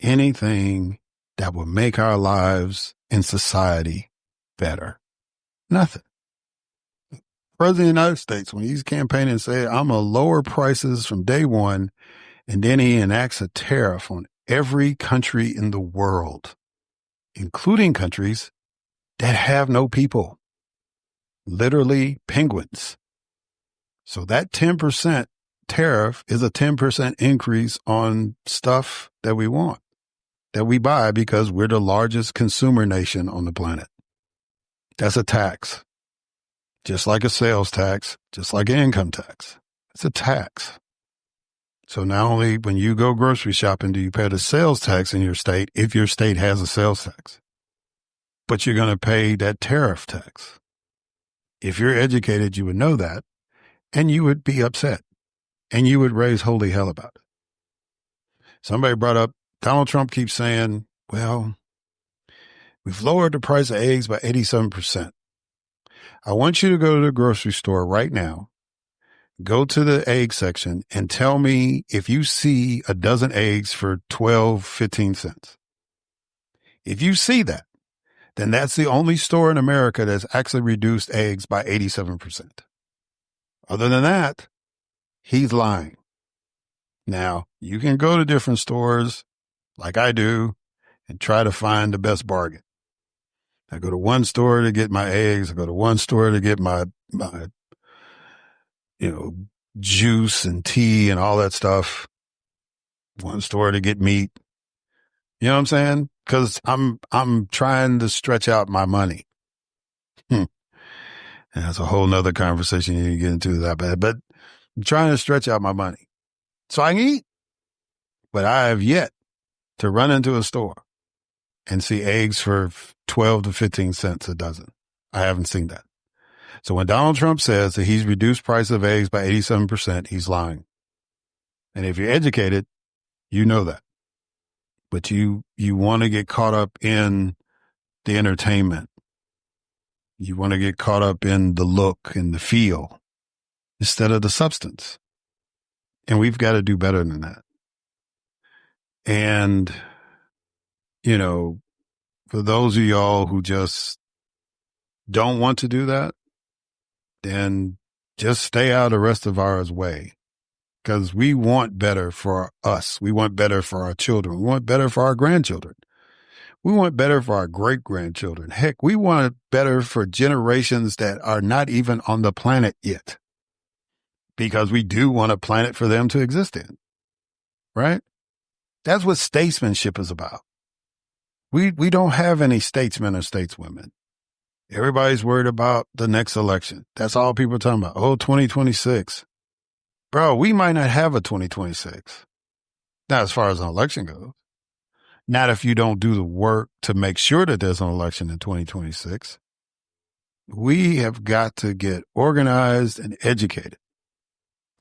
anything that will make our lives in society better. Nothing. President of the United States, when he's campaigning, said, I'm going to lower prices from day one, and then he enacts a tariff on every country in the world, including countries that have no people, literally penguins. So that 10% tariff is a 10% increase on stuff that we want, that we buy because we're the largest consumer nation on the planet. That's a tax, just like a sales tax, just like an income tax. It's a tax. So not only when you go grocery shopping do you pay the sales tax in your state, if your state has a sales tax, but you're going to pay that tariff tax. If you're educated, you would know that, and you would be upset, and you would raise holy hell about it. Somebody brought up, Donald Trump keeps saying, well, we've lowered the price of eggs by 87%. I want you to go to the grocery store right now, go to the egg section, and tell me if you see a dozen eggs for 12, 15 cents. If you see that, then that's the only store in America that's actually reduced eggs by 87%. Other than that, he's lying. Now, you can go to different stores like I do and try to find the best bargain. I go to one store to get my eggs. I go to one store to get my juice and tea and all that stuff. One store to get meat. You know what I'm saying? Cause I'm trying to stretch out my money. And that's a whole nother conversation you get into that bad, but I'm trying to stretch out my money so I can eat. But I have yet to run into a store and see eggs for 12 to 15 cents a dozen. I haven't seen that. So when Donald Trump says that he's reduced price of eggs by 87%, he's lying. And if you're educated, you know that. But you want to get caught up in the entertainment. You want to get caught up in the look and the feel instead of the substance. And we've got to do better than that. And, for those of y'all who just don't want to do that, then just stay out of the rest of ours way. Because we want better for us. We want better for our children. We want better for our grandchildren. We want better for our great-grandchildren. Heck, we want better for generations that are not even on the planet yet. Because we do want a planet for them to exist in. Right? That's what statesmanship is about. We don't have any statesmen or stateswomen. Everybody's worried about the next election. That's all people are talking about. Oh, 2026. Bro, we might not have a 2026. Not as far as an election goes. Not if you don't do the work to make sure that there's an election in 2026. We have got to get organized and educated.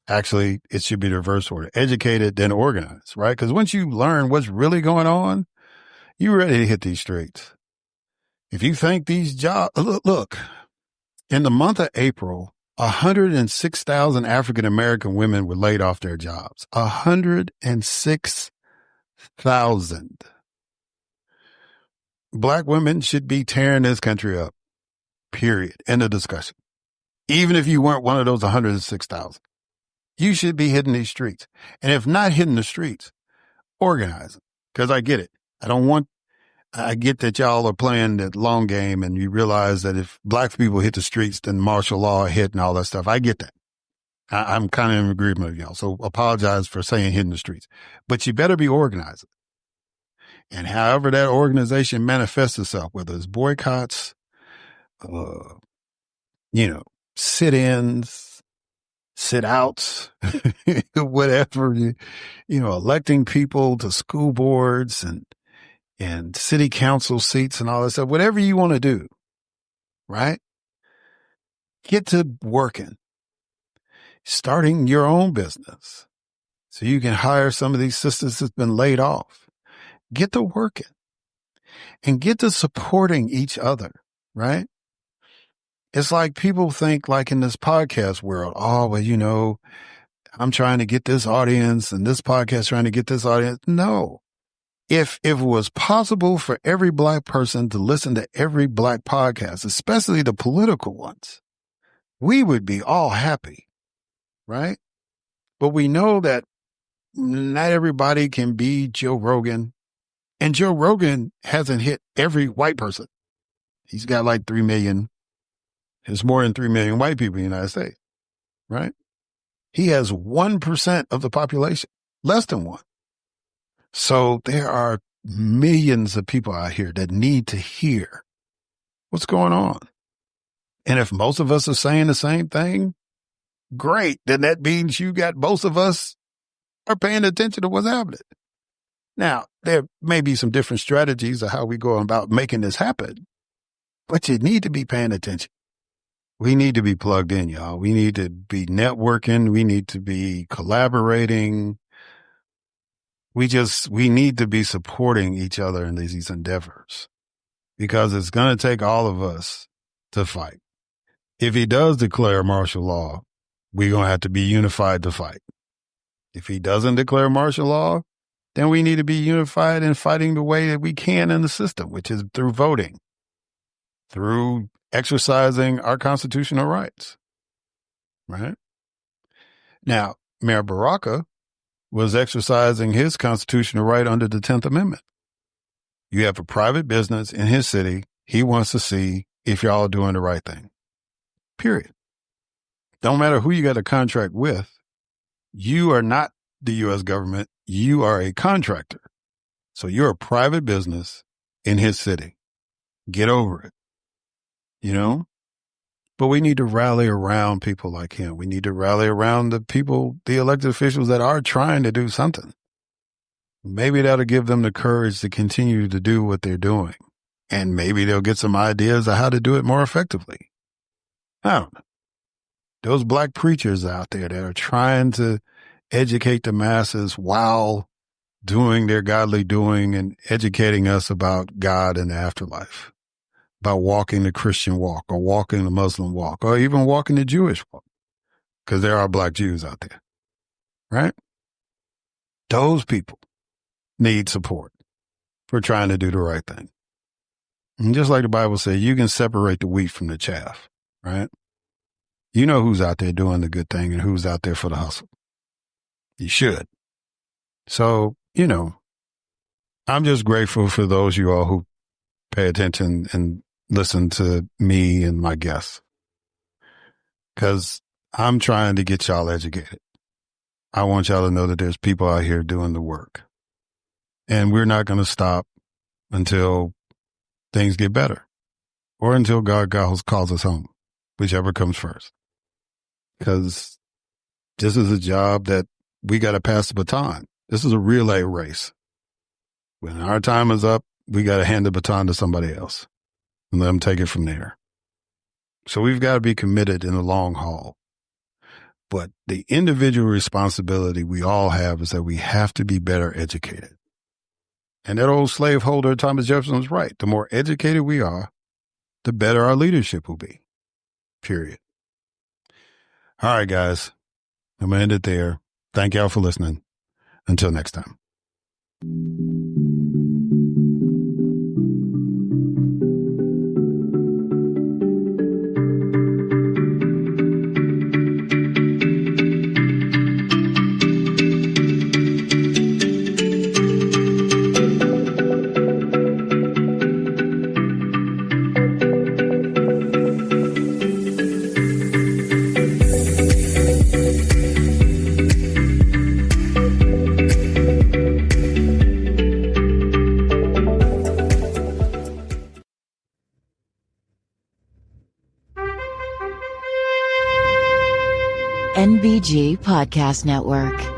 Actually, it should be the reverse order. Educated, then organized, right? Because once you learn what's really going on, you're ready to hit these streets. If you think these jobs, look, in the month of April, 106,000 African-American women were laid off their jobs. 106,000. Black women should be tearing this country up, period. End of discussion. Even if you weren't one of those 106,000, you should be hitting these streets. And if not hitting the streets, organizing. Because I get it. I get that y'all are playing that long game and you realize that if black people hit the streets, then martial law hit and all that stuff. I get that. I'm kind of in agreement with y'all. So apologize for saying hitting the streets, but you better be organizing. And however that organization manifests itself, whether it's boycotts, sit-ins, sit-outs, whatever, electing people to school boards and city council seats and all that stuff, whatever you want to do, right? Get to working, starting your own business so you can hire some of these sisters that's been laid off. Get to working and get to supporting each other, right? It's like people think like in this podcast world, I'm trying to get this audience and this podcast trying to get this audience. No. If it was possible for every black person to listen to every black podcast, especially the political ones, we would be all happy, right? But we know that not everybody can be Joe Rogan. And Joe Rogan hasn't hit every white person. He's got like 3 million. There's more than 3 million white people in the United States, right? He has 1% of the population, less than 1. So there are millions of people out here that need to hear what's going on. And if most of us are saying the same thing, great. Then that means you got most of us are paying attention to what's happening. Now, there may be some different strategies of how we go about making this happen, but you need to be paying attention. We need to be plugged in, y'all. We need to be networking. We need to be collaborating. We need to be supporting each other in these endeavors because it's going to take all of us to fight. If he does declare martial law, we're going to have to be unified to fight. If he doesn't declare martial law, then we need to be unified in fighting the way that we can in the system, which is through voting, through exercising our constitutional rights, right? Now, Mayor Baraka was exercising his constitutional right under the 10th Amendment. You have a private business in his city. He wants to see if y'all are doing the right thing. Period. Don't matter who you got a contract with. You are not the U.S. government. You are a contractor. So you're a private business in his city. Get over it. You know? But we need to rally around people like him. We need to rally around the people, the elected officials that are trying to do something. Maybe that'll give them the courage to continue to do what they're doing. And maybe they'll get some ideas of how to do it more effectively. I don't know. Those black preachers out there that are trying to educate the masses while doing their godly doing and educating us about God and the afterlife, about walking the Christian walk or walking the Muslim walk or even walking the Jewish walk, because there are black Jews out there, right? Those people need support for trying to do the right thing. And just like the Bible says, you can separate the wheat from the chaff, right? You know who's out there doing the good thing and who's out there for the hustle. You should. So, I'm just grateful for those of you all who pay attention and listen to me and my guests, because I'm trying to get y'all educated. I want y'all to know that there's people out here doing the work, and we're not going to stop until things get better or until God calls us home, whichever comes first, because this is a job that we got to pass the baton. This is a relay race. When our time is up, we got to hand the baton to somebody else and let them take it from there. So we've got to be committed in the long haul. But the individual responsibility we all have is that we have to be better educated. And that old slaveholder Thomas Jefferson was right. The more educated we are, the better our leadership will be. Period. All right, guys. I'm going to end it there. Thank y'all for listening. Until next time. NBG Podcast Network.